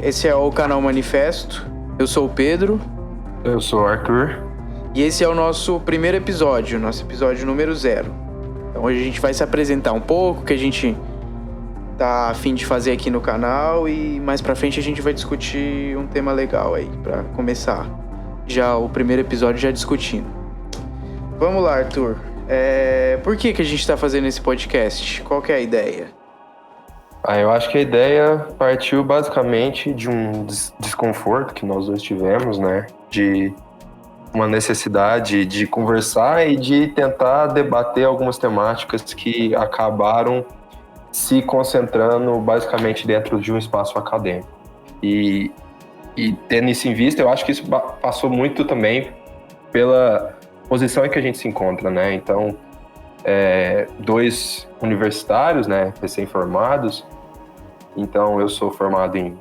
esse é o canal Manifesto. Eu sou o Pedro. Eu sou o Arthur. E esse é o nosso primeiro episódio, nosso episódio número 0. Então hoje a gente vai se apresentar um pouco, o que a gente tá a fim de fazer aqui no canal, e mais pra frente a gente vai discutir um tema legal aí, pra começar já o primeiro episódio já discutindo. Vamos lá, Arthur. Por que a gente tá fazendo esse podcast? Qual que é a ideia? Eu acho que a ideia partiu basicamente de um desconforto que nós dois tivemos, né? De uma necessidade de conversar e de tentar debater algumas temáticas que acabaram se concentrando basicamente dentro de um espaço acadêmico. E tendo isso em vista, eu acho que isso passou muito também pela posição em que a gente se encontra, né? Então, dois universitários, né, recém-formados. Então, eu sou formado em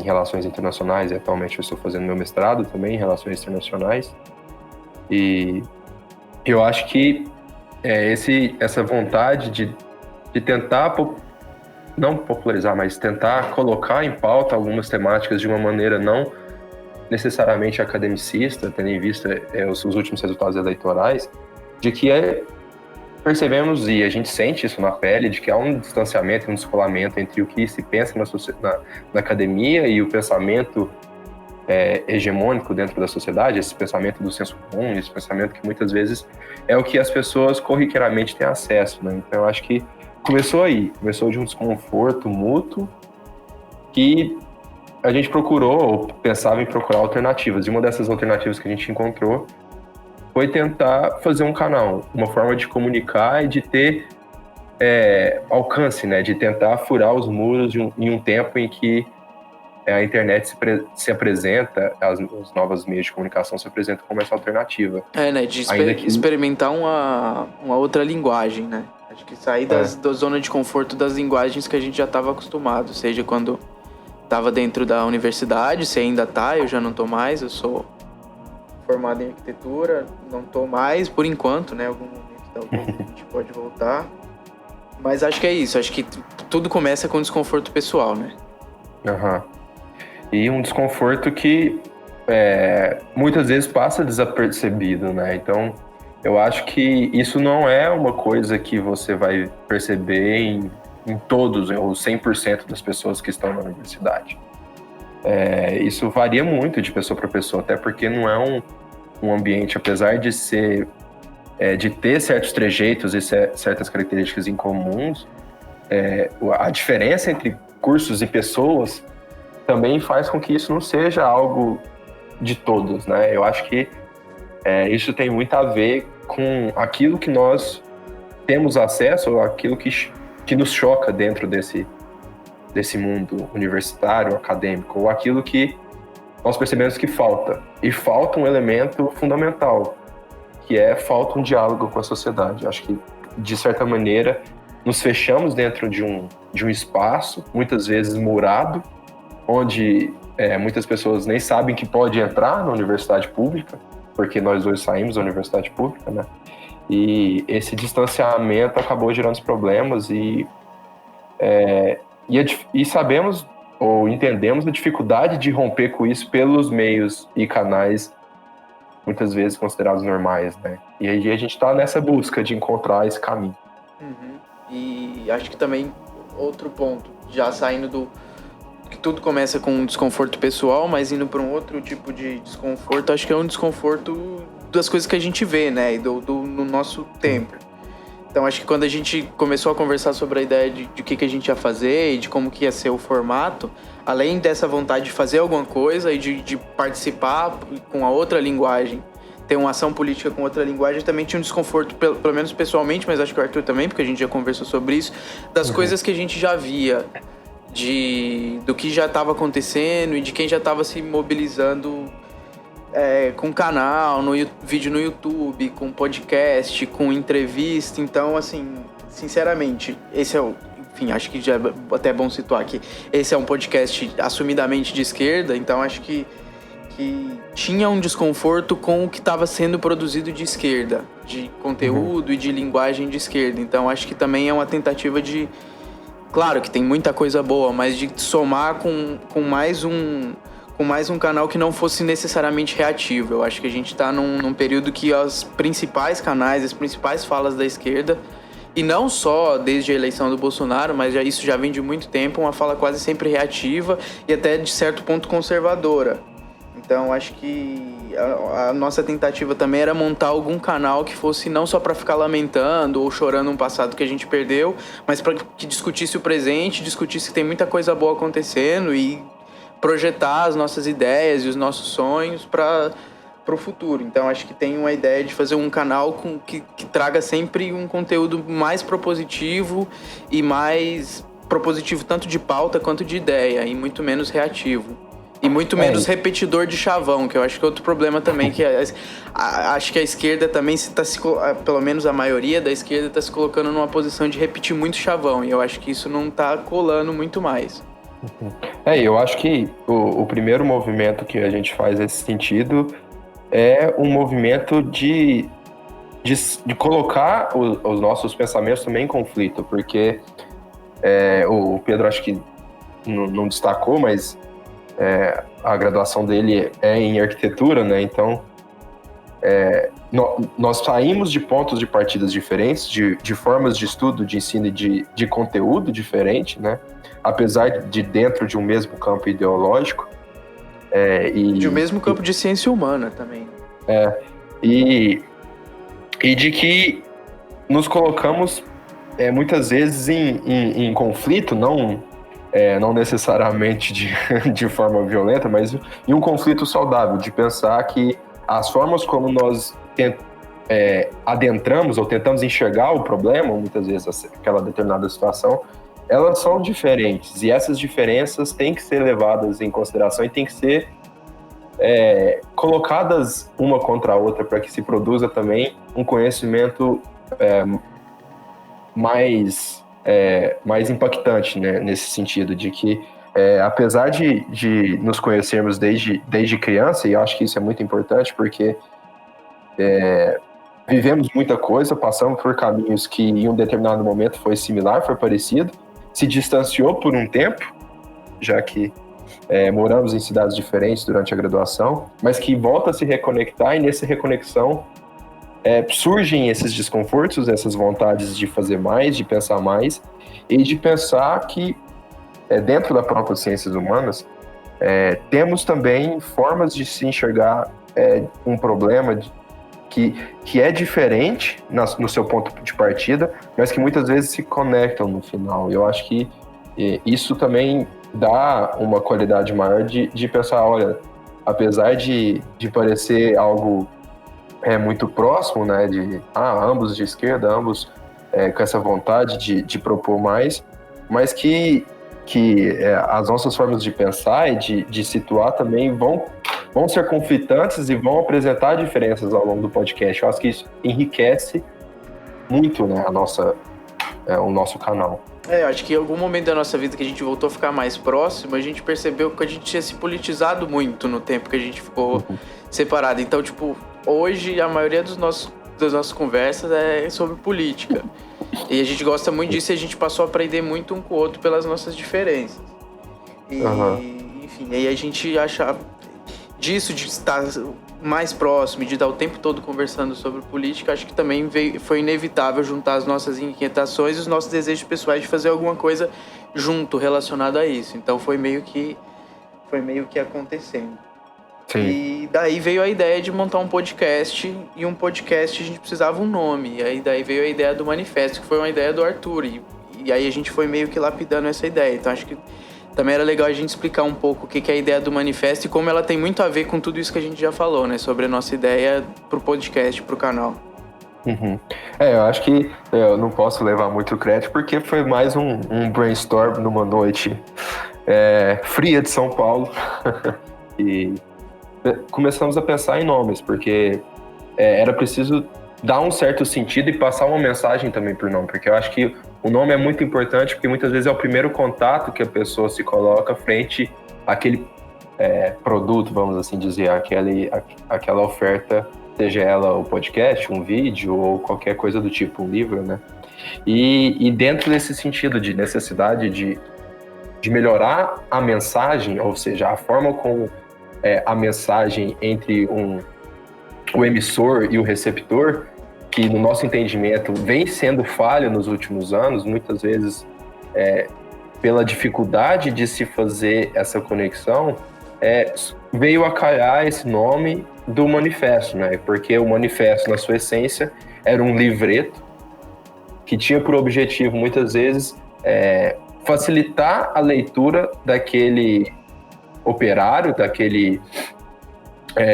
Relações Internacionais e atualmente eu estou fazendo meu mestrado também em Relações Internacionais. E eu acho que essa vontade de tentar, não popularizar, mas tentar colocar em pauta algumas temáticas de uma maneira não necessariamente academicista, tendo em vista os últimos resultados eleitorais, de que percebemos, e a gente sente isso na pele, de que há um distanciamento, um descolamento entre o que se pensa na academia e o pensamento hegemônico dentro da sociedade, esse pensamento do senso comum, esse pensamento que muitas vezes é o que as pessoas corriqueiramente têm acesso, né? Então eu acho que começou de um desconforto mútuo que a gente procurou, ou pensava em procurar alternativas, e uma dessas alternativas que a gente encontrou foi tentar fazer um canal, uma forma de comunicar e de ter alcance, né? De tentar furar os muros em um tempo em que a internet se apresenta, os novos meios de comunicação se apresentam como essa alternativa. Né? De experimentar uma outra linguagem, né? Acho que sair da zona de conforto das linguagens que a gente já estava acostumado, seja quando estava dentro da universidade, se ainda tá, eu já não tô mais, eu sou formado em arquitetura, não tô mais, por enquanto, né? Algum momento a gente pode voltar. Mas acho que é isso, acho que tudo começa com desconforto pessoal, né? E um desconforto que muitas vezes passa desapercebido, né? Então, eu acho que isso não é uma coisa que você vai perceber em todos, ou 100% das pessoas que estão na universidade. Isso varia muito de pessoa para pessoa, até porque não é um ambiente, apesar de ser de ter certos trejeitos e certas características em comuns, a diferença entre cursos e pessoas também faz com que isso não seja algo de todos, né? Eu acho que isso tem muito a ver com aquilo que nós temos acesso, ou aquilo que nos choca dentro desse mundo universitário, acadêmico, ou aquilo que nós percebemos que falta. E falta um elemento fundamental, que falta um diálogo com a sociedade. Acho que, de certa maneira, nos fechamos dentro de um espaço, muitas vezes murado, onde muitas pessoas nem sabem que pode entrar na universidade pública, porque nós dois saímos da universidade pública, né? E esse distanciamento acabou gerando problemas e sabemos ou entendemos a dificuldade de romper com isso pelos meios e canais muitas vezes considerados normais, né? E aí a gente está nessa busca de encontrar esse caminho. E acho que também outro ponto, já saindo do que tudo começa com um desconforto pessoal, mas indo para um outro tipo de desconforto, acho que é um desconforto das coisas que a gente vê, né? E no nosso tempo. Então acho que quando a gente começou a conversar sobre a ideia de o que a gente ia fazer e de como que ia ser o formato, além dessa vontade de fazer alguma coisa e de participar com a outra linguagem, ter uma ação política com outra linguagem, também tinha um desconforto, pelo menos pessoalmente, mas acho que o Arthur também, porque a gente já conversou sobre isso, das coisas que a gente já via, do que já estava acontecendo e de quem já estava se mobilizando com canal, vídeo no YouTube, com podcast, com entrevista. Então, assim, sinceramente, esse enfim, acho que já é até bom situar aqui, esse é um podcast assumidamente de esquerda, então acho que tinha um desconforto com o que estava sendo produzido de esquerda, de conteúdo e de linguagem de esquerda. Então acho que também é uma tentativa de Claro que tem muita coisa boa, mas de somar com mais um canal que não fosse necessariamente reativo. Eu acho que a gente está num período que os principais canais, as principais falas da esquerda, e não só desde a eleição do Bolsonaro, mas isso já vem de muito tempo, uma fala quase sempre reativa e até de certo ponto conservadora. Então acho que a nossa tentativa também era montar algum canal que fosse não só para ficar lamentando ou chorando um passado que a gente perdeu, mas para que discutisse o presente, discutisse que tem muita coisa boa acontecendo e projetar as nossas ideias e os nossos sonhos para o futuro. Então acho que tem uma ideia de fazer um canal que traga sempre um conteúdo mais propositivo e mais propositivo tanto de pauta quanto de ideia e muito menos reativo. E muito menos repetidor de chavão, que eu acho que é outro problema também, que acho que a esquerda também, pelo menos a maioria da esquerda, está se colocando numa posição de repetir muito chavão, e eu acho que isso não está colando muito mais. Eu acho que o primeiro movimento que a gente faz nesse sentido é um movimento de colocar os nossos pensamentos também em conflito, porque o Pedro acho que não destacou, mas a graduação dele é em arquitetura, né? Então, nós saímos de pontos de partidas diferentes, de formas de estudo, de ensino e de conteúdo diferente, né? Apesar de dentro de um mesmo campo ideológico. De um mesmo campo de ciência humana também. E de que nos colocamos muitas vezes em conflito, não necessariamente de forma violenta, mas em um conflito saudável, de pensar que as formas como nós adentramos ou tentamos enxergar o problema, ou muitas vezes aquela determinada situação, elas são diferentes, e essas diferenças têm que ser levadas em consideração e têm que ser colocadas uma contra a outra para que se produza também um conhecimento mais impactante, né, nesse sentido, de que apesar de nos conhecermos desde criança, e eu acho que isso é muito importante porque vivemos muita coisa, passamos por caminhos que em um determinado momento foi similar, foi parecido, se distanciou por um tempo, já que moramos em cidades diferentes durante a graduação, mas que volta a se reconectar, e nessa reconexão surgem esses desconfortos, essas vontades de fazer mais, de pensar mais, e de pensar que dentro da própria ciências humanas temos também formas de se enxergar um problema que é diferente no seu ponto de partida, mas que muitas vezes se conectam no final. Eu acho que isso também dá uma qualidade maior de pensar, olha, apesar de parecer algo muito próximo, né, ambos de esquerda, ambos com essa vontade de propor mais, mas que as nossas formas de pensar e de situar também vão ser conflitantes e vão apresentar diferenças ao longo do podcast. Eu acho que isso enriquece muito, né, o nosso canal. Eu acho que em algum momento da nossa vida que a gente voltou a ficar mais próximo, a gente percebeu que a gente tinha se politizado muito no tempo que a gente ficou separado. Então, tipo, hoje a maioria das nossas conversas é sobre política. E a gente gosta muito disso, e a gente passou a aprender muito um com o outro pelas nossas diferenças. Enfim, aí a gente acha disso, de estar mais próximo, de estar o tempo todo conversando sobre política, acho que também foi inevitável juntar as nossas inquietações e os nossos desejos pessoais de fazer alguma coisa junto, relacionado a isso. Então foi meio que acontecendo. Sim. E daí veio a ideia de montar um podcast, e um podcast a gente precisava um nome, e aí daí veio a ideia do Manifesto, que foi uma ideia do Arthur, e aí a gente foi meio que lapidando essa ideia. Então acho que também era legal a gente explicar um pouco o que é a ideia do Manifesto e como ela tem muito a ver com tudo isso que a gente já falou, né? Sobre a nossa ideia pro podcast, pro canal. Uhum. Eu acho que eu não posso levar muito crédito, porque foi mais um brainstorm numa noite fria de São Paulo. E começamos a pensar em nomes, porque era preciso dar um certo sentido e passar uma mensagem também por nome, porque eu acho que o nome é muito importante, porque muitas vezes é o primeiro contato que a pessoa se coloca frente àquele produto, vamos assim dizer, aquela oferta, seja ela o podcast, um vídeo ou qualquer coisa do tipo, um livro, né? E dentro desse sentido de necessidade de melhorar a mensagem, ou seja, a forma como a mensagem entre o emissor e o receptor, que no nosso entendimento vem sendo falha nos últimos anos, muitas vezes pela dificuldade de se fazer essa conexão, veio a calhar esse nome do manifesto, né? Porque o manifesto, na sua essência, era um livreto que tinha por objetivo, muitas vezes, facilitar a leitura daquele operário, daquele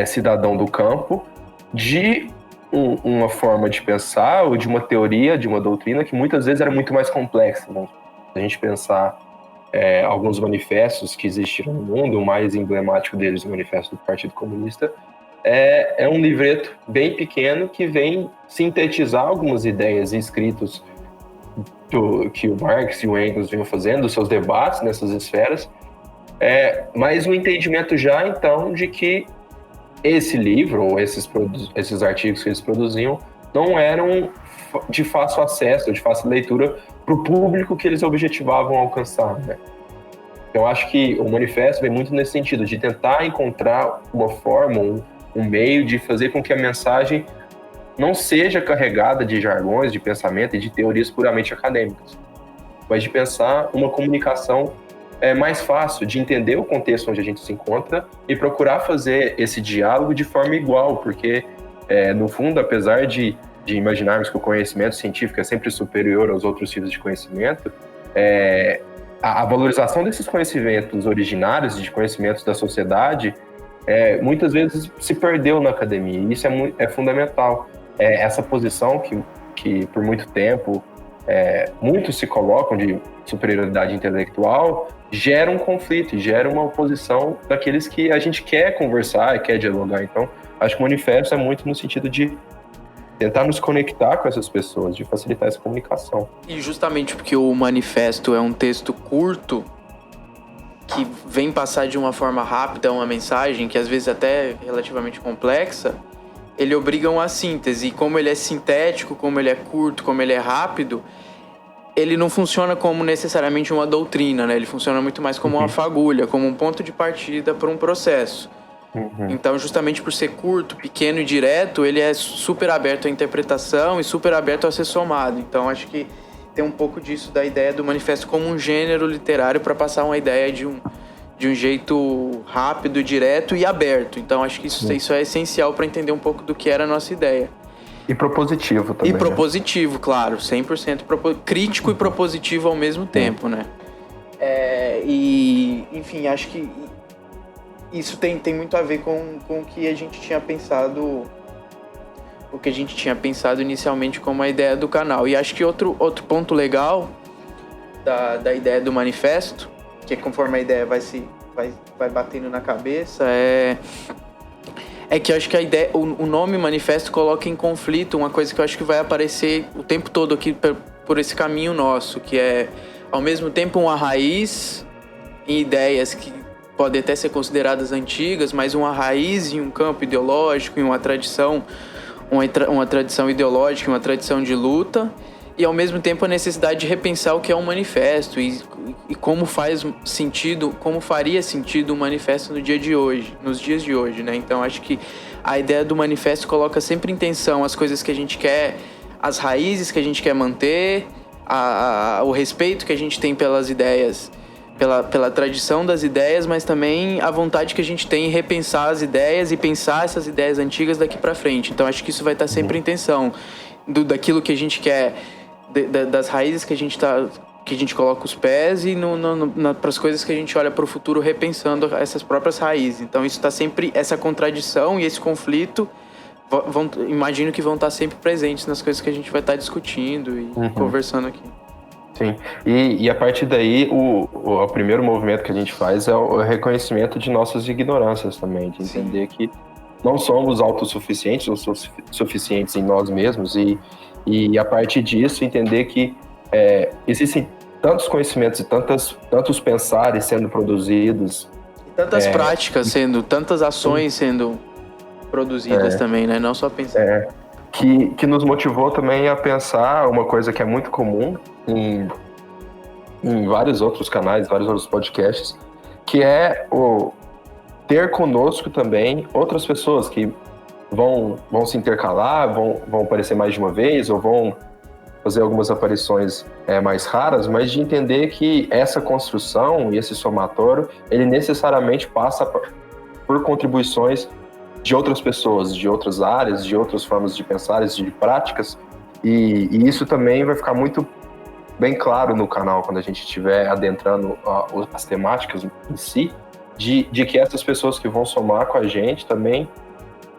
cidadão do campo, de uma forma de pensar ou de uma teoria, de uma doutrina que muitas vezes era muito mais complexa, né? Se a gente pensar alguns manifestos que existiram no mundo, o mais emblemático deles, o Manifesto do Partido Comunista, é um livreto bem pequeno que vem sintetizar algumas ideias escritas que o Marx e o Engels vinham fazendo, seus debates nessas esferas, mas um entendimento já, então, de que esse livro, ou esses artigos que eles produziam, não eram de fácil acesso, de fácil leitura para o público que eles objetivavam alcançar, né? Eu acho que o manifesto vem muito nesse sentido, de tentar encontrar uma forma, um meio de fazer com que a mensagem não seja carregada de jargões, de pensamento e de teorias puramente acadêmicas, mas de pensar uma comunicação mais fácil, de entender o contexto onde a gente se encontra e procurar fazer esse diálogo de forma igual, porque, no fundo, apesar de imaginarmos que o conhecimento científico é sempre superior aos outros tipos de conhecimento, a valorização desses conhecimentos originários, de conhecimentos da sociedade, muitas vezes se perdeu na academia, e isso é fundamental. Essa posição que por muito tempo muitos se colocam de superioridade intelectual, gera um conflito, gera uma oposição daqueles que a gente quer conversar e quer dialogar. Então, acho que o manifesto é muito no sentido de tentar nos conectar com essas pessoas, de facilitar essa comunicação. E justamente porque o manifesto é um texto curto, que vem passar de uma forma rápida uma mensagem, que às vezes até é relativamente complexa, ele obriga uma síntese. E como ele é sintético, como ele é curto, como ele é rápido, ele não funciona como necessariamente uma doutrina, né? Ele funciona muito mais como uma fagulha, como um ponto de partida para um processo. Então, justamente por ser curto, pequeno e direto, ele é super aberto à interpretação e super aberto a ser somado. Então, acho que tem um pouco disso da ideia do manifesto como um gênero literário para passar uma ideia de um jeito rápido, direto e aberto. Então, acho que isso é essencial para entender um pouco do que era a nossa ideia. E propositivo também. E propositivo, né? Claro, 100% crítico e propositivo ao mesmo tempo, né? Enfim, acho que isso tem muito a ver com o que a gente tinha pensado, inicialmente como a ideia do canal. E acho que outro ponto legal da ideia do manifesto, que conforme a ideia vai batendo na cabeça, é que eu acho que a ideia, o nome manifesto coloca em conflito uma coisa que eu acho que vai aparecer o tempo todo aqui por esse caminho nosso, que é, ao mesmo tempo, uma raiz em ideias que podem até ser consideradas antigas, mas uma raiz em um campo ideológico, em uma tradição ideológica, uma tradição de luta, e ao mesmo tempo a necessidade de repensar o que é um manifesto e como faz sentido, como faria sentido um manifesto nos dias de hoje, né? Então acho que a ideia do manifesto coloca sempre em tensão as coisas que a gente quer, as raízes que a gente quer manter, o respeito que a gente tem pelas ideias, pela tradição das ideias, mas também a vontade que a gente tem em repensar as ideias e pensar essas ideias antigas daqui para frente. Então acho que isso vai estar sempre em tensão daquilo que a gente quer, das raízes que a gente coloca os pés e para as coisas que a gente olha para o futuro repensando essas próprias raízes. Então isso está sempre, essa contradição e esse conflito imagino que vão estar sempre presentes nas coisas que a gente vai estar discutindo e conversando aqui. Sim, e a partir daí o primeiro movimento que a gente faz é o reconhecimento de nossas ignorâncias também, de entender que não somos autossuficientes ou suficientes em nós mesmos e a partir disso entender que existem tantos conhecimentos e tantos pensares sendo produzidos. E tantas práticas tantas ações sendo produzidas também, né? Não só pensar. que nos motivou também a pensar uma coisa que é muito comum em vários outros canais, vários outros podcasts, que é o ter conosco também outras pessoas que vão se intercalar, vão aparecer mais de uma vez, ou vão fazer algumas aparições mais raras, mas de entender que essa construção e esse somatório, ele necessariamente passa por contribuições de outras pessoas, de outras áreas, de outras formas de pensar, de práticas, e isso também vai ficar muito bem claro no canal quando a gente estiver adentrando as temáticas em si, de que essas pessoas que vão somar com a gente também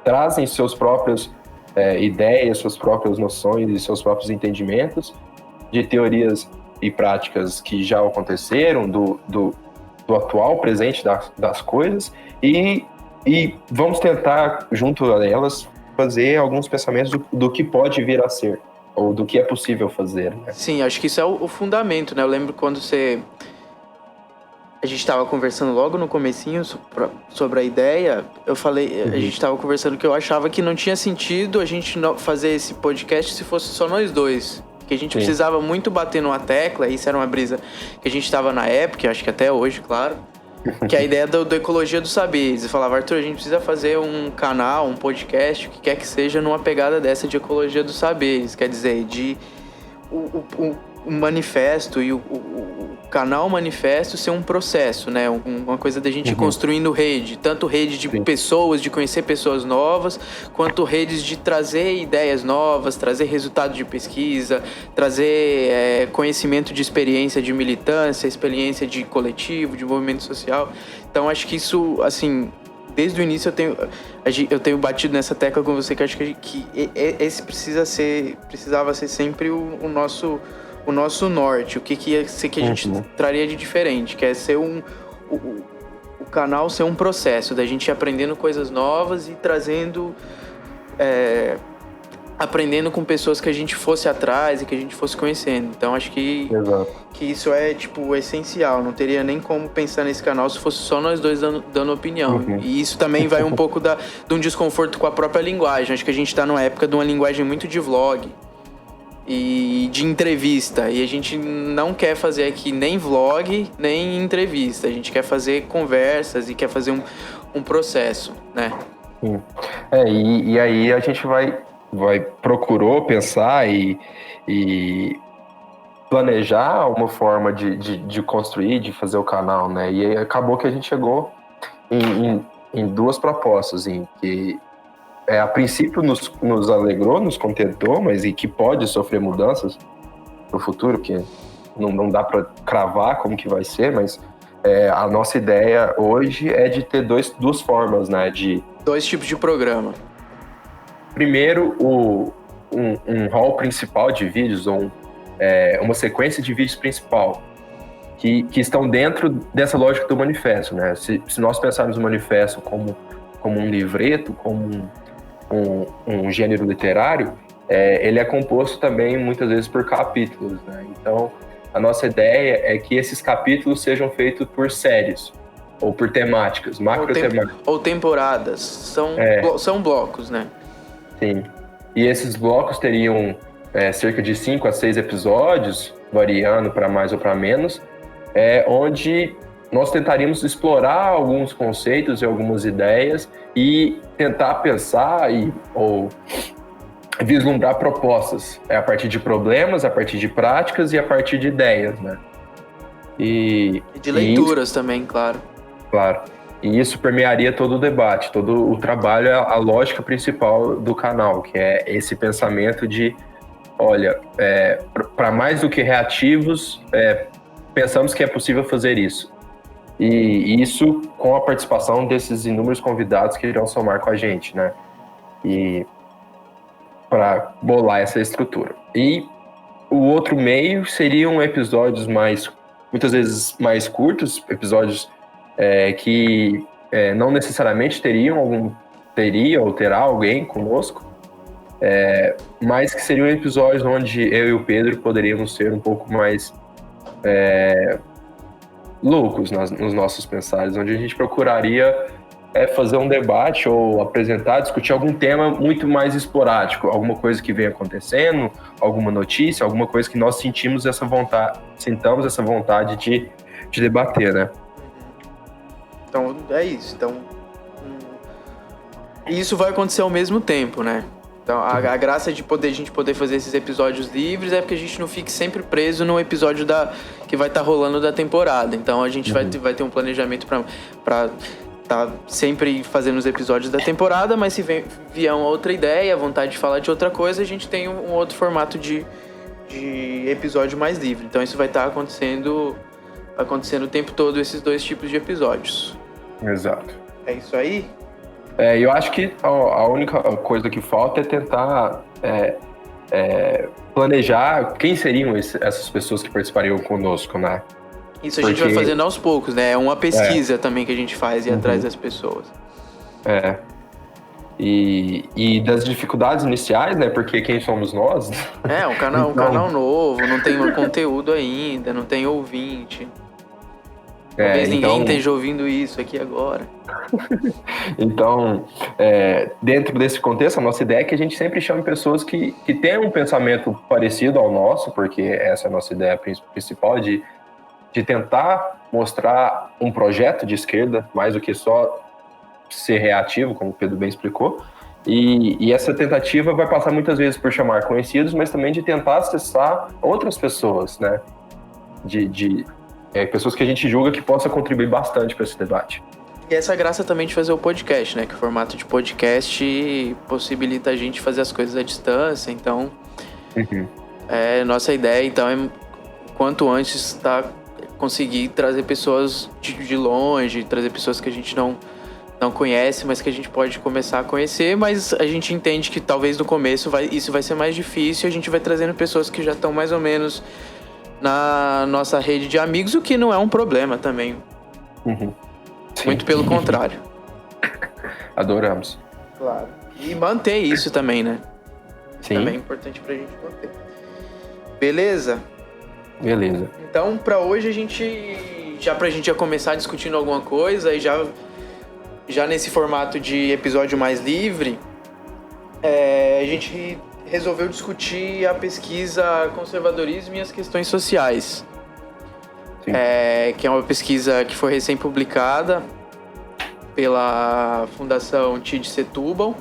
trazem seus próprios ideias, suas próprias noções e seus próprios entendimentos de teorias e práticas que já aconteceram, do atual presente das coisas, e vamos tentar, junto a elas, fazer alguns pensamentos do que pode vir a ser, ou do que é possível fazer. Né? Sim, acho que isso é o fundamento, né? Eu lembro quando a gente estava conversando logo no comecinho sobre a ideia, eu falei, a gente estava conversando que eu achava que não tinha sentido a gente fazer esse podcast se fosse só nós dois. Que a gente precisava muito bater numa tecla, isso era uma brisa que a gente estava na época, acho que até hoje, claro, que é a ideia do Ecologia dos Saberes. Eu falava, Arthur, a gente precisa fazer um canal, um podcast, o que quer que seja, numa pegada dessa de Ecologia dos Saberes. Quer dizer, de o manifesto e o canal manifesto ser um processo, né? Uma coisa da gente ir construindo rede. Tanto rede de pessoas, de conhecer pessoas novas, quanto redes de trazer ideias novas, trazer resultado de pesquisa, trazer conhecimento de experiência de militância, experiência de coletivo, de movimento social. Então, acho que isso, assim, desde o início eu tenho batido nessa tecla com você, que acho que esse precisava ser sempre o nosso norte, o que ia ser que a gente traria de diferente, que é ser o canal ser um processo, da gente ir aprendendo coisas novas e trazendo, aprendendo com pessoas que a gente fosse atrás e que a gente fosse conhecendo. Então acho que isso é tipo essencial, não teria nem como pensar nesse canal se fosse só nós dois dando opinião. E isso também vai um pouco de um desconforto com a própria linguagem. Acho que a gente tá numa época de uma linguagem muito de vlog e de entrevista, e a gente não quer fazer aqui nem vlog, nem entrevista, a gente quer fazer conversas e quer fazer um processo, né? Sim. E aí a gente procurou pensar e planejar uma forma de construir, de fazer o canal, né? E aí acabou que a gente chegou em duas propostas, em que a princípio nos alegrou, nos contentou, mas e que pode sofrer mudanças no futuro, que não dá para cravar como que vai ser, mas a nossa ideia hoje é de ter duas formas, né? De dois tipos de programa. Primeiro, um hall principal de vídeos, ou uma sequência de vídeos principal, que estão dentro dessa lógica do manifesto, né? Se nós pensarmos o manifesto como um livreto, como um gênero literário, ele é composto também muitas vezes por capítulos, né? Então, a nossa ideia é que esses capítulos sejam feitos por séries ou por temáticas, macrotemáticas. Ou temporadas, são blocos, né? Sim. E esses blocos teriam cerca de 5 a 6 episódios, variando para mais ou para menos, onde nós tentaríamos explorar alguns conceitos e algumas ideias e tentar pensar ou vislumbrar propostas a partir de problemas, a partir de práticas e a partir de ideias, né? E de leituras também, claro. Claro. E isso permearia todo o debate, todo o trabalho, a lógica principal do canal, que é esse pensamento de, olha, para mais do que reativos, pensamos que é possível fazer isso. E isso com a participação desses inúmeros convidados que irão somar com a gente, né? E para bolar essa estrutura. E o outro meio seriam episódios muitas vezes mais curtos, episódios que não necessariamente teria ou terá alguém conosco, mas que seriam episódios onde eu e o Pedro poderíamos ser um pouco mais loucos nos nossos pensares, onde a gente procuraria é fazer um debate ou apresentar, discutir algum tema muito mais esporádico, alguma coisa que vem acontecendo, alguma notícia, alguma coisa que nós sintamos essa vontade de debater, né? Então, é isso. Então, isso vai acontecer ao mesmo tempo, né? Então, a graça de a gente poder fazer esses episódios livres é porque a gente não fique sempre preso no episódio que vai estar rolando da temporada. Então, a gente vai ter um planejamento para tá sempre fazendo os episódios da temporada, mas se vier uma outra ideia, vontade de falar de outra coisa, a gente tem um outro formato de episódio mais livre. Então, isso vai estar acontecendo o tempo todo, esses dois tipos de episódios. Exato. É isso aí? Eu acho que a única coisa que falta é tentar planejar quem seriam essas pessoas que participariam conosco, né? Isso a gente vai fazendo aos poucos, né? É uma pesquisa também que a gente faz e atrás das pessoas. E das dificuldades iniciais, né? Porque quem somos nós? Um canal novo, não tem conteúdo ainda, não tem ouvinte. Talvez ninguém esteja ouvindo isso aqui agora. Então, dentro desse contexto, a nossa ideia é que a gente sempre chame pessoas que tenham um pensamento parecido ao nosso, porque essa é a nossa ideia principal de tentar mostrar um projeto de esquerda, mais do que só ser reativo, como o Pedro bem explicou. E essa tentativa vai passar muitas vezes por chamar conhecidos, mas também de tentar acessar outras pessoas, né? Pessoas que a gente julga que possa contribuir bastante para esse debate. E essa é a graça também de fazer o podcast, né? Que o formato de podcast possibilita a gente fazer as coisas à distância. Então, nossa ideia então é quanto antes conseguir trazer pessoas de longe, trazer pessoas que a gente não conhece, mas que a gente pode começar a conhecer, mas a gente entende que talvez no começo isso vai ser mais difícil, a gente vai trazendo pessoas que já estão mais ou menos na nossa rede de amigos, o que não é um problema também. Muito pelo contrário. Adoramos. Claro. E manter isso também, né? Sim. Também é importante pra gente manter. Beleza? Então, pra hoje pra gente já começar discutindo alguma coisa e já nesse formato de episódio mais livre, a gente resolveu discutir a pesquisa Conservadorismo e as Questões Sociais. Que é uma pesquisa que foi recém-publicada pela Fundação TID Setúbal.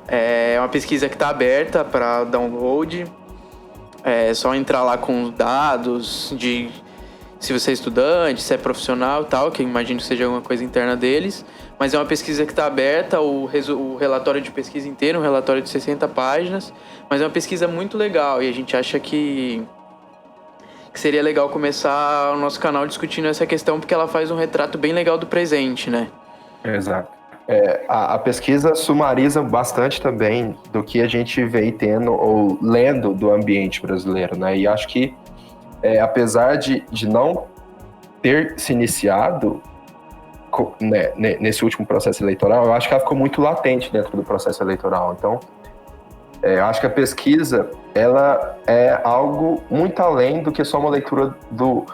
É uma pesquisa que está aberta para download. É só entrar lá com dados de se você é estudante, se é profissional e tal, que eu imagino que seja alguma coisa interna deles. Mas é uma pesquisa que está aberta, o relatório de pesquisa inteiro, um relatório de 60 páginas. Mas é uma pesquisa muito legal e a gente acha que seria legal começar o nosso canal discutindo essa questão, porque ela faz um retrato bem legal do presente, né? Exato. A pesquisa sumariza bastante também do que a gente vem tendo ou lendo do ambiente brasileiro, né? E acho que, apesar de não ter se iniciado nesse último processo eleitoral, eu acho que ela ficou muito latente dentro do processo eleitoral. Então, eu acho que a pesquisa, ela é algo muito além do que só uma leitura do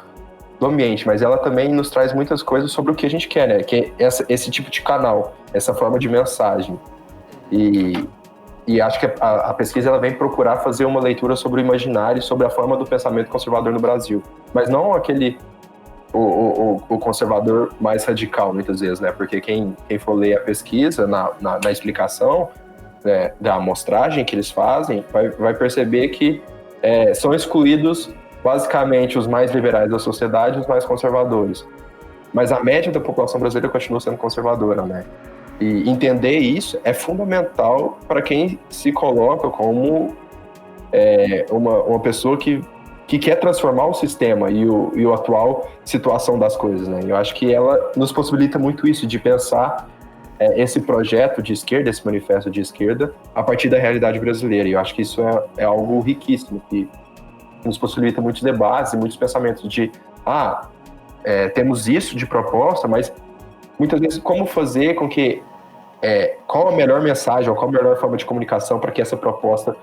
ambiente, mas ela também nos traz muitas coisas sobre o que a gente quer, né? Que é esse tipo de canal, essa forma de mensagem. E acho que a pesquisa ela vem procurar fazer uma leitura sobre o imaginário, sobre a forma do pensamento conservador no Brasil. Mas não aquele o conservador mais radical, muitas vezes, né? Porque quem for ler a pesquisa, na explicação, né, da amostragem que eles fazem, vai perceber que são excluídos basicamente os mais liberais da sociedade e os mais conservadores. Mas a média da população brasileira continua sendo conservadora, né? E entender isso é fundamental para quem se coloca como uma pessoa que quer transformar o sistema e a atual situação das coisas, né? Eu acho que ela nos possibilita muito isso, de pensar esse projeto de esquerda, esse manifesto de esquerda, a partir da realidade brasileira. E eu acho que isso é algo riquíssimo, que nos possibilita muitos debates e muitos pensamentos de temos isso de proposta, mas muitas vezes como fazer com que qual a melhor mensagem ou qual a melhor forma de comunicação para que essa proposta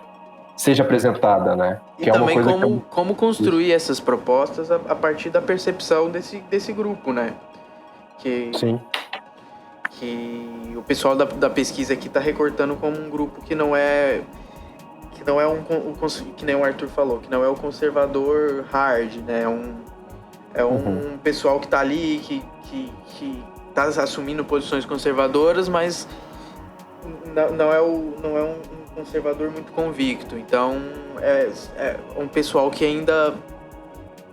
seja apresentada, né? E que também como construir essas propostas a partir da percepção desse grupo, né? Sim. que o pessoal da pesquisa aqui está recortando como um grupo que não é que nem o Arthur falou, que não é o conservador hard, né? É um pessoal que está ali, que está assumindo posições conservadoras, mas não é um conservador muito convicto. Então, é um pessoal que ainda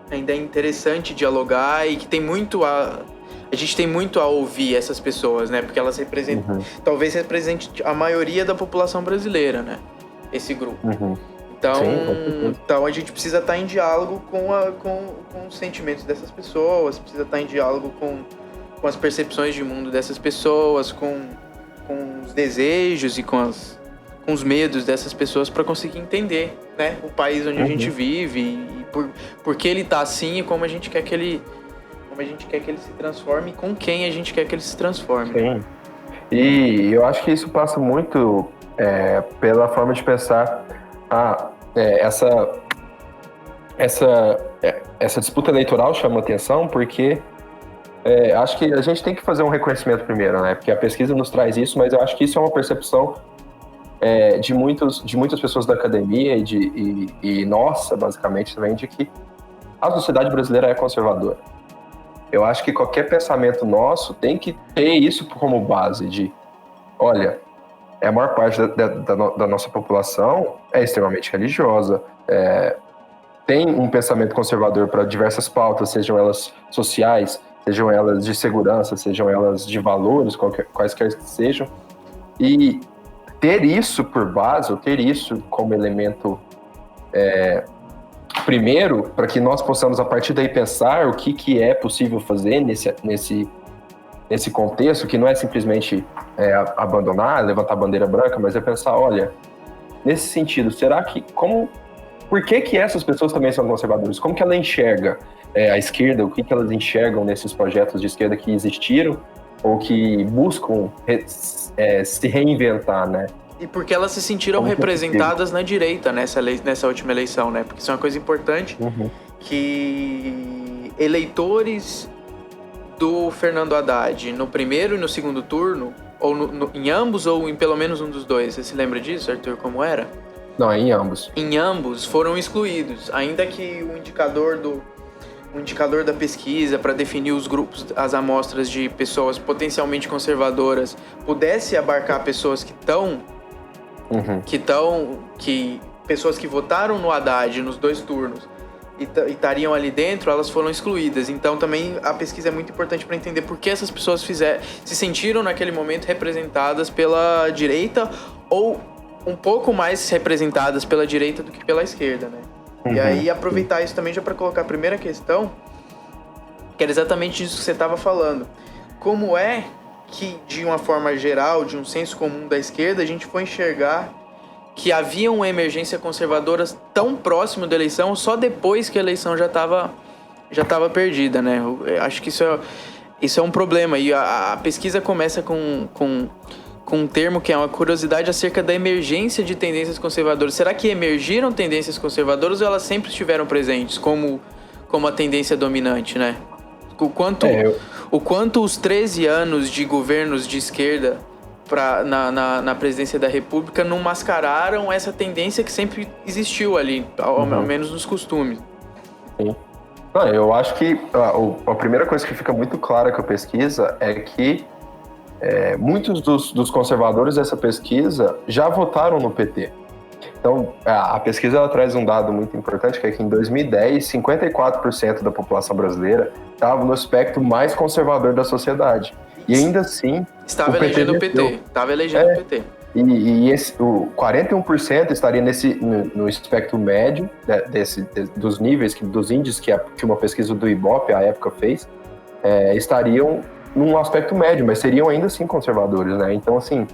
é interessante dialogar e que tem muito a gente tem muito a ouvir essas pessoas, né? Porque elas representam, talvez represente a maioria da população brasileira, né? Esse grupo. Então, então a gente precisa estar em diálogo com os sentimentos dessas pessoas, precisa estar em diálogo com as percepções de mundo dessas pessoas, com os desejos e com os medos dessas pessoas para conseguir entender, né, o país onde a gente vive e por que ele está assim e como a gente quer que ele se transforme e com quem a gente quer que ele se transforme. Sim. E eu acho que isso passa muito pela forma de pensar essa disputa eleitoral chama atenção porque acho que a gente tem que fazer um reconhecimento primeiro, né? Porque a pesquisa nos traz isso, mas eu acho que isso é uma percepção de muitas pessoas da academia e nossa, basicamente, também, de que a sociedade brasileira é conservadora. Eu acho que qualquer pensamento nosso tem que ter isso como base de, olha, a maior parte da nossa população é extremamente religiosa, tem um pensamento conservador para diversas pautas, sejam elas sociais, sejam elas de segurança, sejam elas de valores, quaisquer que sejam, e ter isso por base, ou ter isso como elemento primeiro, para que nós possamos, a partir daí, pensar o que é possível fazer nesse contexto, que não é simplesmente abandonar, levantar a bandeira branca, mas é pensar, olha, nesse sentido, será que, por que essas pessoas também são conservadoras? Como que ela enxerga a esquerda, o que elas enxergam nesses projetos de esquerda que existiram ou que buscam se reinventar, né? E porque elas se sentiram representadas na direita nessa última eleição, né? Porque isso é uma coisa importante, que eleitores do Fernando Haddad no primeiro e no segundo turno, ou em ambos, ou em pelo menos um dos dois, você se lembra disso, Arthur, como era? Não, é em ambos. Em ambos foram excluídos, ainda que o indicador da pesquisa para definir os grupos, as amostras de pessoas potencialmente conservadoras pudesse abarcar pessoas pessoas que votaram no Haddad nos dois turnos e estariam ali dentro, elas foram excluídas. Então também a pesquisa é muito importante para entender por que essas pessoas se sentiram naquele momento representadas pela direita ou um pouco mais representadas pela direita do que pela esquerda, né? E aí aproveitar isso também já para colocar a primeira questão, que era exatamente isso que você estava falando. Como é que, de uma forma geral, de um senso comum da esquerda, a gente foi enxergar que havia uma emergência conservadora tão próximo da eleição só depois que a eleição já estava perdida, né? Eu acho que isso é um problema. E a pesquisa começa com um termo que é uma curiosidade acerca da emergência de tendências conservadoras. Será que emergiram tendências conservadoras ou elas sempre estiveram presentes como a tendência dominante, né? O quanto os 13 anos de governos de esquerda na presidência da República não mascararam essa tendência que sempre existiu ali, ao menos nos costumes. Sim. Não, eu acho que a primeira coisa que fica muito clara com a pesquisa é que muitos dos conservadores dessa pesquisa já votaram no PT. Então, a pesquisa ela traz um dado muito importante, que é que em 2010, 54% da população brasileira estava no espectro mais conservador da sociedade. E ainda assim... Estava elegendo o PT. Estava elegendo o PT. E o 41% estaria no espectro médio dos níveis, dos índices que uma pesquisa do Ibope, à época, fez, estariam num aspecto médio, mas seriam ainda assim conservadores, né? Então, assim,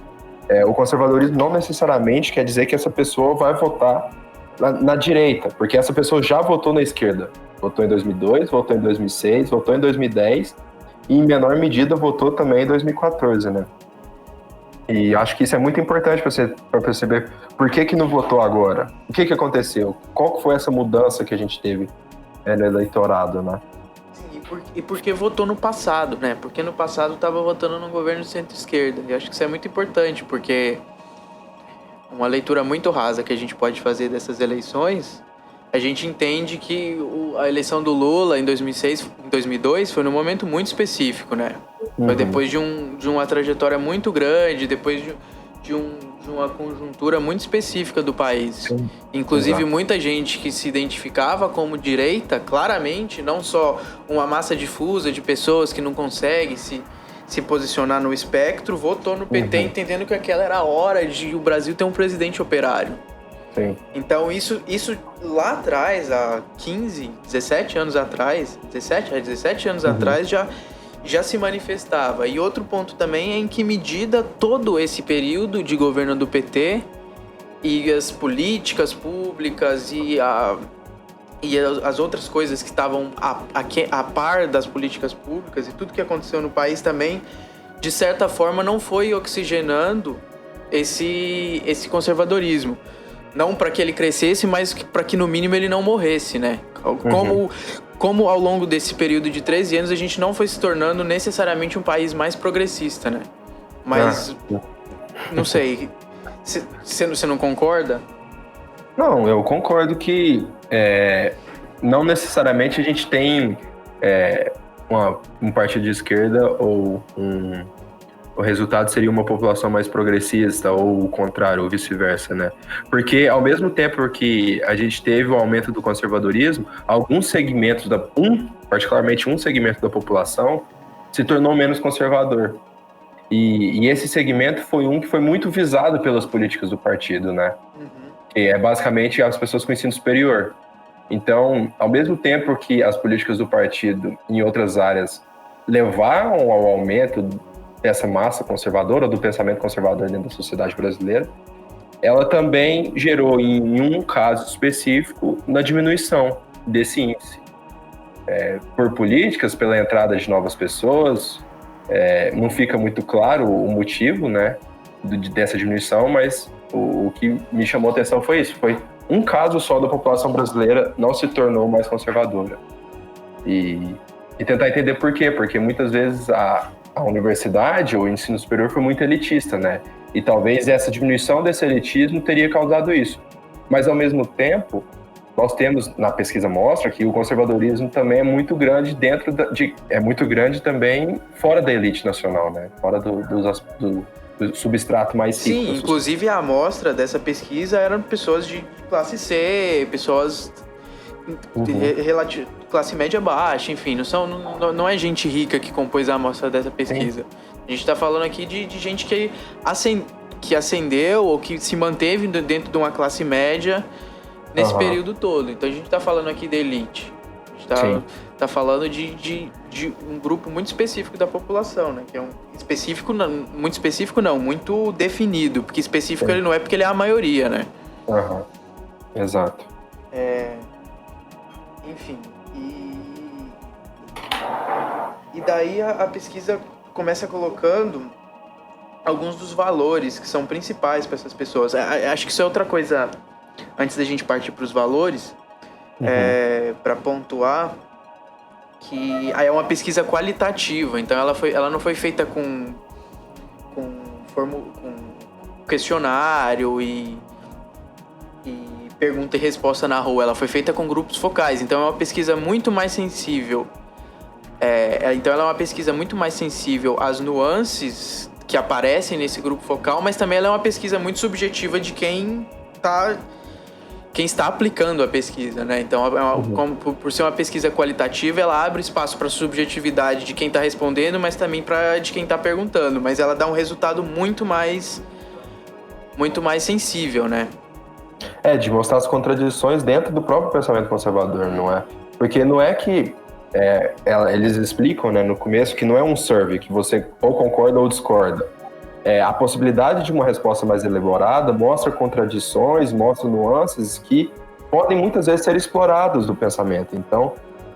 o conservadorismo não necessariamente quer dizer que essa pessoa vai votar na direita, porque essa pessoa já votou na esquerda. Votou em 2002, votou em 2006, votou em 2010 e, em menor medida, votou também em 2014, né? E acho que isso é muito importante para perceber por que não votou agora. O que aconteceu? Qual foi essa mudança que a gente teve no eleitorado, né? Sim, porque votou no passado, né? Porque no passado estava votando num governo de centro-esquerda. E acho que isso é muito importante, porque uma leitura muito rasa que a gente pode fazer dessas eleições, a gente entende que a eleição do Lula em 2002 foi num momento muito específico, né? Foi depois de uma trajetória muito grande, depois de uma conjuntura muito específica do país. Sim. Inclusive, Exato. muita gente que se identificava como direita, claramente, não só uma massa difusa de pessoas que não conseguem se posicionar no espectro, votou no PT entendendo que aquela era a hora de o Brasil ter um presidente operário. Sim. Então, isso lá atrás, há 15, 17 anos atrás, 17 anos atrás, já se manifestava. E outro ponto também é em que medida todo esse período de governo do PT e as políticas públicas e as outras coisas que estavam a par das políticas públicas e tudo que aconteceu no país também, de certa forma, não foi oxigenando esse conservadorismo. Não para que ele crescesse, mas para que no mínimo ele não morresse, né? Como ao longo desse período de 13 anos a gente não foi se tornando necessariamente um país mais progressista, né? Mas, não sei, você não concorda? Não, eu concordo que não necessariamente a gente tem um partido de esquerda ou o resultado seria uma população mais progressista ou o contrário, ou vice-versa, né? Porque ao mesmo tempo que a gente teve o aumento do conservadorismo, alguns segmentos, particularmente um segmento da população, se tornou menos conservador. E esse segmento foi um que foi muito visado pelas políticas do partido, né? Que é basicamente as pessoas com ensino superior. Então, ao mesmo tempo que as políticas do partido em outras áreas levaram ao aumento dessa massa conservadora, do pensamento conservador dentro da sociedade brasileira, ela também gerou, em um caso específico, na diminuição desse índice. Por políticas, pela entrada de novas pessoas, não fica muito claro o motivo, né, dessa diminuição, mas o que me chamou a atenção foi isso, foi um caso só da população brasileira não se tornou mais conservadora. E tentar entender por quê, porque muitas vezes a universidade ou o ensino superior foi muito elitista, né? E talvez essa diminuição desse elitismo teria causado isso. Mas, ao mesmo tempo, nós temos, na pesquisa mostra, que o conservadorismo também é muito grande é muito grande também fora da elite nacional, né? Fora do substrato mais rico. Sim, inclusive a amostra dessa pesquisa eram pessoas de classe C, pessoas classe média baixa, enfim, não é gente rica que compôs a amostra dessa pesquisa. Sim. A gente está falando aqui de gente que ascendeu ou que se manteve dentro de uma classe média nesse período todo. Então a gente está falando aqui da elite. A gente tá falando de um grupo muito específico da população, né? Que é muito específico não, muito definido. Porque específico ele não é porque ele é a maioria, né? Exato. Enfim, e daí a pesquisa começa colocando alguns dos valores que são principais para essas pessoas. Acho que isso é outra coisa, antes da gente partir para os valores, para pontuar que é uma pesquisa qualitativa, então ela não foi feita com questionário e pergunta e resposta na rua, ela foi feita com grupos focais, então é uma pesquisa muito mais sensível. Então ela é uma pesquisa muito mais sensível às nuances que aparecem nesse grupo focal, mas também ela é uma pesquisa muito subjetiva de quem está aplicando a pesquisa, né? Então, por ser uma pesquisa qualitativa, ela abre espaço para a subjetividade de quem está respondendo, mas também de quem está perguntando, mas ela dá um resultado muito mais sensível, né? De mostrar as contradições dentro do próprio pensamento conservador, não é? Porque não é que eles explicam, né, no começo que não é um survey que você ou concorda ou discorda. A possibilidade de uma resposta mais elaborada mostra contradições, mostra nuances que podem muitas vezes ser explorados do pensamento. Então,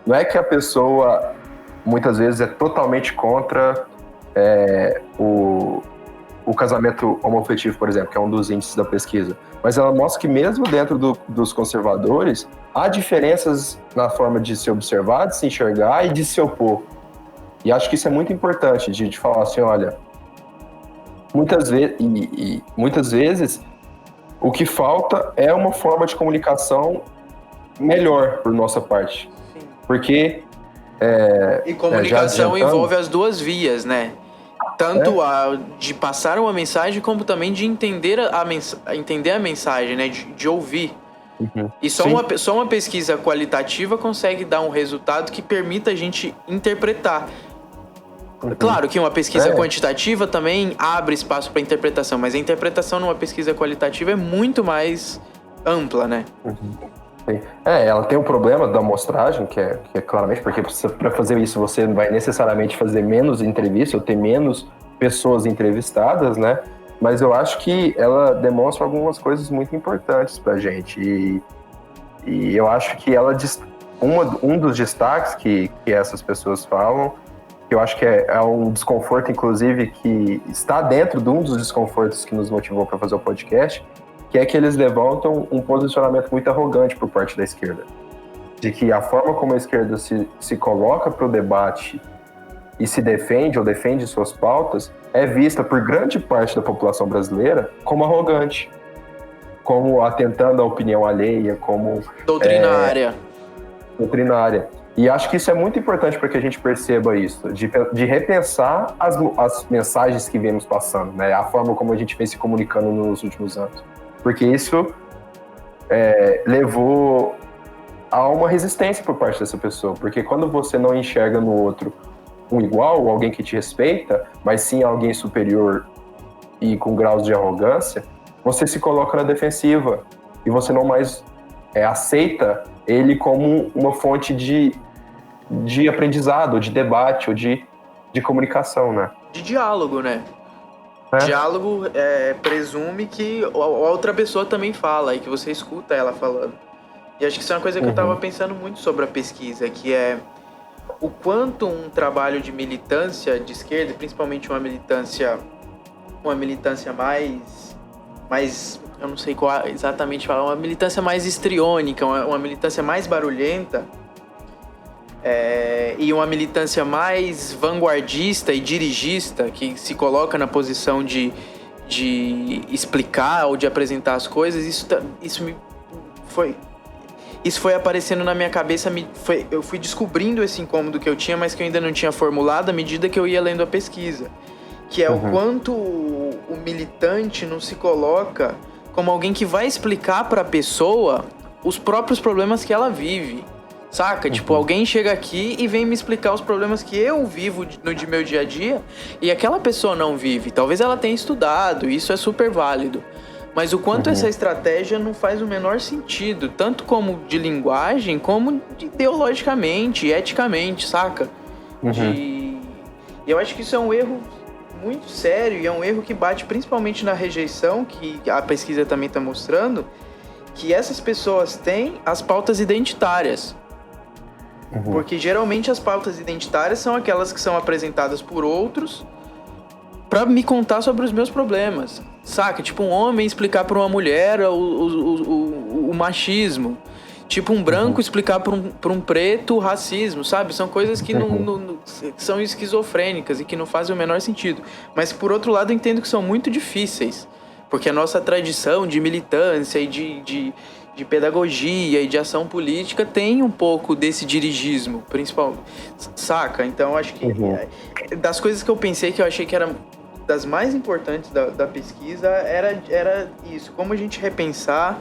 não é que a pessoa muitas vezes é totalmente contra o casamento homoafetivo, por exemplo, que é um dos índices da pesquisa, mas ela mostra que mesmo dentro dos conservadores, há diferenças na forma de se observar, de se enxergar e de se opor. E acho que isso é muito importante, de falar assim, olha, muitas vezes o que falta é uma forma de comunicação melhor por nossa parte. Sim. Porque... e comunicação envolve as duas vias, né? Tanto a de passar uma mensagem, como também de entender a mensagem, né? De ouvir. Uhum. E só uma pesquisa qualitativa consegue dar um resultado que permita a gente interpretar. Uhum. Claro que uma pesquisa quantitativa também abre espaço para interpretação, mas a interpretação numa pesquisa qualitativa é muito mais ampla, né? Uhum. Ela tem um problema da amostragem, que é claramente, porque para fazer isso você vai necessariamente fazer menos entrevistas, ou ter menos pessoas entrevistadas, né? Mas eu acho que ela demonstra algumas coisas muito importantes pra gente. E eu acho que ela um dos destaques que essas pessoas falam, que eu acho que é um desconforto, inclusive, que está dentro de um dos desconfortos que nos motivou para fazer o podcast, que é que eles levantam um posicionamento muito arrogante por parte da esquerda. De que a forma como a esquerda se coloca para o debate e se defende ou defende suas pautas é vista por grande parte da população brasileira como arrogante, como atentando à opinião alheia, como... doutrinária. Doutrinária. E acho que isso é muito importante para que a gente perceba isso, de repensar as mensagens que vemos passando, né? A forma como a gente vem se comunicando nos últimos anos. Porque isso levou a uma resistência por parte dessa pessoa. Porque quando você não enxerga no outro um igual, alguém que te respeita, mas sim alguém superior e com graus de arrogância, você se coloca na defensiva. E você não mais aceita ele como uma fonte de aprendizado, de debate, ou de comunicação, né? De diálogo, né? Diálogo presume que a outra pessoa também fala e que você escuta ela falando. E acho que isso é uma coisa que eu tava pensando muito sobre a pesquisa, que é o quanto um trabalho de militância de esquerda, principalmente uma militância mais eu não sei qual exatamente falar, uma militância mais histriônica, uma militância mais barulhenta, e uma militância mais vanguardista e dirigista, que se coloca na posição de explicar ou de apresentar as coisas, isso foi aparecendo na minha cabeça, eu fui descobrindo esse incômodo que eu tinha, mas que eu ainda não tinha formulado à medida que eu ia lendo a pesquisa, que é o quanto o militante não se coloca como alguém que vai explicar para a pessoa os próprios problemas que ela vive. Saca? Tipo, alguém chega aqui e vem me explicar os problemas que eu vivo no meu dia a dia e aquela pessoa não vive. Talvez ela tenha estudado, isso é super válido. Mas o quanto essa estratégia não faz o menor sentido, tanto como de linguagem, como ideologicamente, eticamente, saca? E eu acho que isso é um erro muito sério e é um erro que bate principalmente na rejeição, que a pesquisa também está mostrando, que essas pessoas têm as pautas identitárias. Porque geralmente as pautas identitárias são aquelas que são apresentadas por outros pra me contar sobre os meus problemas, saca? Tipo um homem explicar pra uma mulher o machismo, tipo um branco explicar pra um preto o racismo, sabe? São coisas que são esquizofrênicas e que não fazem o menor sentido. Mas por outro lado eu entendo que são muito difíceis, porque a nossa tradição de militância e de pedagogia e de ação política tem um pouco desse dirigismo, principalmente, saca? Então, acho que das coisas que eu pensei que eu achei que eram das mais importantes da pesquisa era isso, como a gente repensar,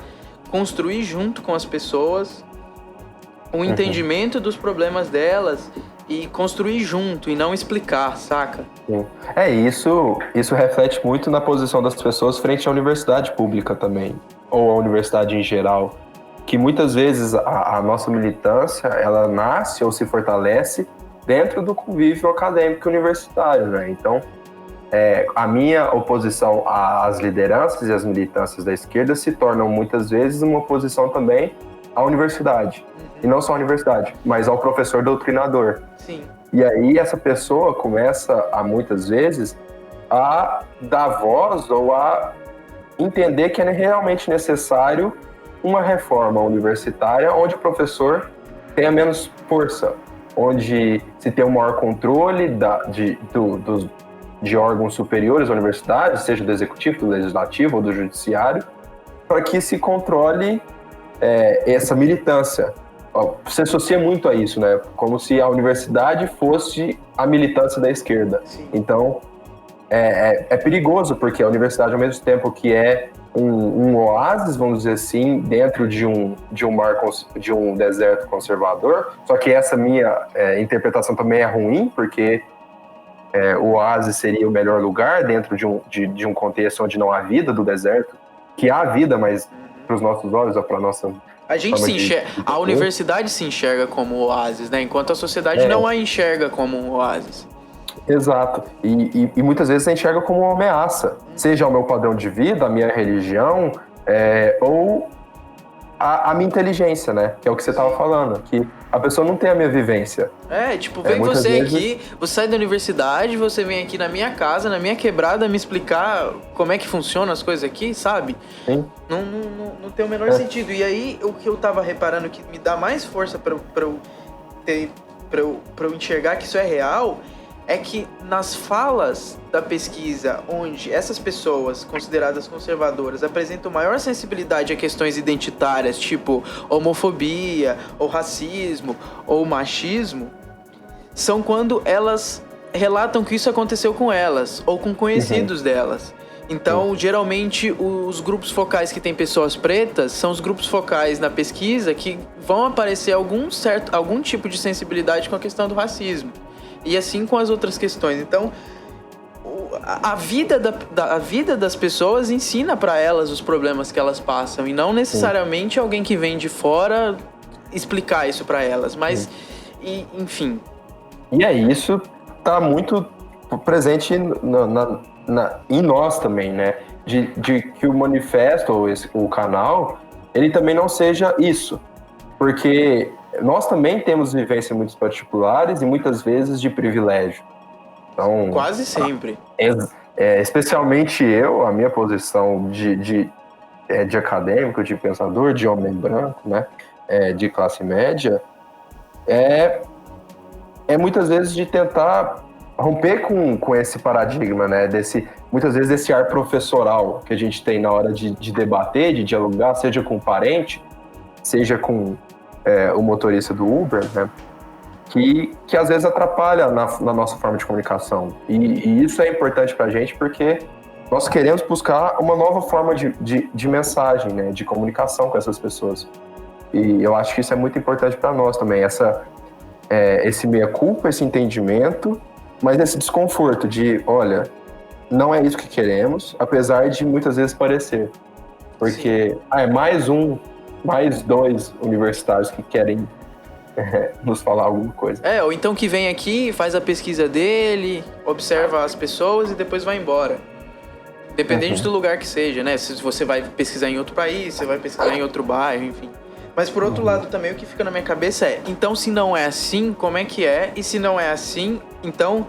construir junto com as pessoas um entendimento dos problemas delas e construir junto e não explicar, saca? Isso reflete muito na posição das pessoas frente à universidade pública também, ou à universidade em geral, que muitas vezes a nossa militância, ela nasce ou se fortalece dentro do convívio acadêmico universitário, né? Então, a minha oposição às lideranças e às militâncias da esquerda se tornam muitas vezes uma oposição também à universidade. E não só à universidade, mas ao professor doutrinador. Sim. E aí essa pessoa começa a muitas vezes a dar voz ou a entender que é realmente necessário uma reforma universitária onde o professor tenha menos força, onde se tem um maior controle de órgãos superiores à universidade, seja do executivo, do legislativo ou do judiciário, para que se controle essa militância. Se associa muito a isso, né? Como se a universidade fosse a militância da esquerda. Sim. Então, é perigoso, porque a universidade, ao mesmo tempo que é um oásis, vamos dizer assim, dentro de um deserto conservador, só que essa minha interpretação também é ruim, porque o oásis seria o melhor lugar dentro de um contexto onde não há vida do deserto, que há vida, mas para os nossos olhos, ou para a nossa... A gente se enxerga, a universidade se enxerga como oásis, né? Enquanto a sociedade não a enxerga como um oásis. Exato. E muitas vezes se enxerga como uma ameaça, seja ao meu padrão de vida, a minha religião, ou a minha inteligência, né? Que é o que você estava falando, que a pessoa não tem a minha vivência. Vem você vezes... aqui, você sai da universidade, você vem aqui na minha casa, na minha quebrada, me explicar como é que funcionam as coisas aqui, sabe? Sim. Não tem o menor sentido. E aí, o que eu tava reparando que me dá mais força pra eu enxergar que isso é real, é que nas falas da pesquisa, onde essas pessoas consideradas conservadoras apresentam maior sensibilidade a questões identitárias, tipo homofobia, ou racismo, ou machismo, são quando elas relatam que isso aconteceu com elas, ou com conhecidos delas. Então, geralmente, os grupos focais que têm pessoas pretas são os grupos focais na pesquisa que vão aparecer algum tipo de sensibilidade com a questão do racismo. E assim com as outras questões. Então, a vida das pessoas ensina para elas os problemas que elas passam. E não necessariamente alguém que vem de fora explicar isso para elas. Mas, enfim. E isso tá muito presente em nós também, né? De que o manifesto, ou o canal, ele também não seja isso. Porque... nós também temos vivências muito particulares e muitas vezes de privilégio. Então, quase sempre. Especialmente a minha posição de acadêmico, de pensador, de homem branco, né, de classe média, é muitas vezes de tentar romper com esse paradigma, né, muitas vezes desse ar professoral que a gente tem na hora de debater, de dialogar, seja com o parente, seja com o motorista do Uber, né? Que às vezes atrapalha na nossa forma de comunicação. E isso é importante pra gente porque nós queremos buscar uma nova forma de mensagem, né? De comunicação com essas pessoas. E eu acho que isso é muito importante para nós também, esse meia-culpa, esse entendimento, mas esse desconforto de, olha, não é isso que queremos, apesar de muitas vezes parecer. Porque mais dois universitários que querem nos falar alguma coisa. Ou então que vem aqui, faz a pesquisa dele, observa as pessoas e depois vai embora. Dependente do lugar que seja, né? Se você vai pesquisar em outro país, você vai pesquisar em outro bairro, enfim. Mas por outro lado também, o que fica na minha cabeça então se não é assim, como é que é? E se não é assim, então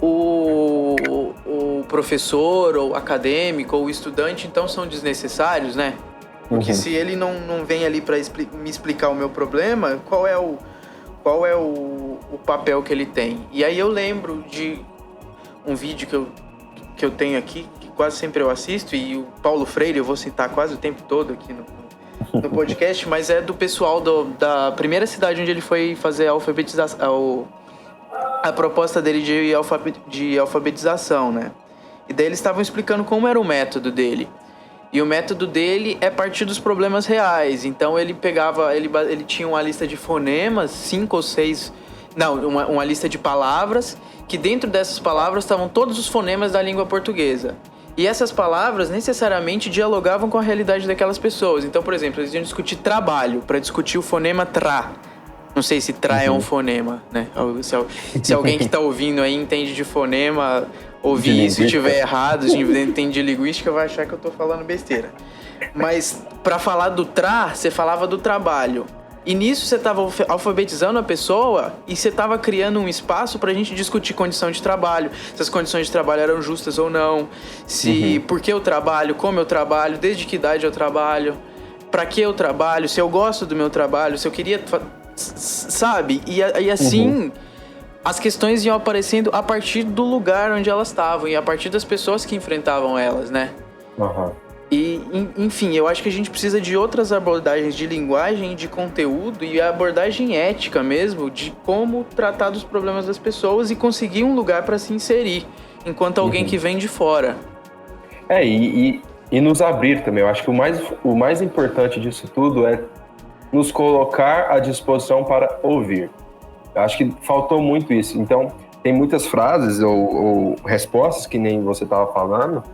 o professor, ou acadêmico, ou estudante, então são desnecessários, né? Porque se ele não vem ali para me explicar o meu problema, qual é o papel que ele tem? E aí eu lembro de um vídeo que eu tenho aqui, que quase sempre eu assisto, e o Paulo Freire, eu vou citar quase o tempo todo aqui no podcast, mas é do pessoal da primeira cidade onde ele foi fazer a alfabetização, a proposta dele de alfabetização, né? E daí eles estavam explicando como era o método dele. E o método dele é partir dos problemas reais. Então ele tinha uma lista de fonemas, 5 ou 6... Não, uma lista de palavras, que dentro dessas palavras estavam todos os fonemas da língua portuguesa. E essas palavras necessariamente dialogavam com a realidade daquelas pessoas. Então, por exemplo, eles iam discutir trabalho, para discutir o fonema tra. Não sei se tra é um fonema, né? Se alguém que está ouvindo aí entende de fonema... ouvir isso, se estiver errado, se entende de linguística, vai achar que eu tô falando besteira. Mas, para falar do você falava do trabalho. E nisso você estava alfabetizando a pessoa e você estava criando um espaço para a gente discutir condição de trabalho, se as condições de trabalho eram justas ou não, se por que eu trabalho, como eu trabalho, desde que idade eu trabalho, para que eu trabalho, se eu gosto do meu trabalho, se eu queria, sabe? E assim as questões iam aparecendo a partir do lugar onde elas estavam e a partir das pessoas que enfrentavam elas, né? E, enfim, eu acho que a gente precisa de outras abordagens de linguagem, de conteúdo e abordagem ética mesmo, de como tratar dos problemas das pessoas e conseguir um lugar para se inserir, enquanto alguém que vem de fora. E nos abrir também. Eu acho que o mais importante disso tudo é nos colocar à disposição para ouvir. Eu acho que faltou muito isso. Então, tem muitas frases ou respostas, que nem você estava falando,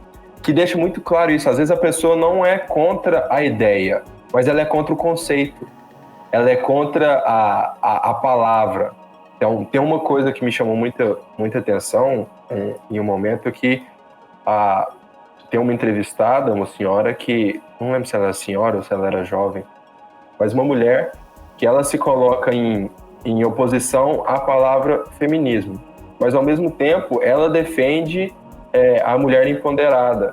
que deixa muito claro isso. Às vezes a pessoa não é contra a ideia, mas ela é contra o conceito. Ela é contra a palavra. Então, tem uma coisa que me chamou muita atenção em um momento que tem uma entrevistada, uma senhora que, não lembro se ela era senhora ou se ela era jovem, mas uma mulher que ela se coloca em oposição à palavra feminismo. Mas, ao mesmo tempo, ela defende a mulher empoderada,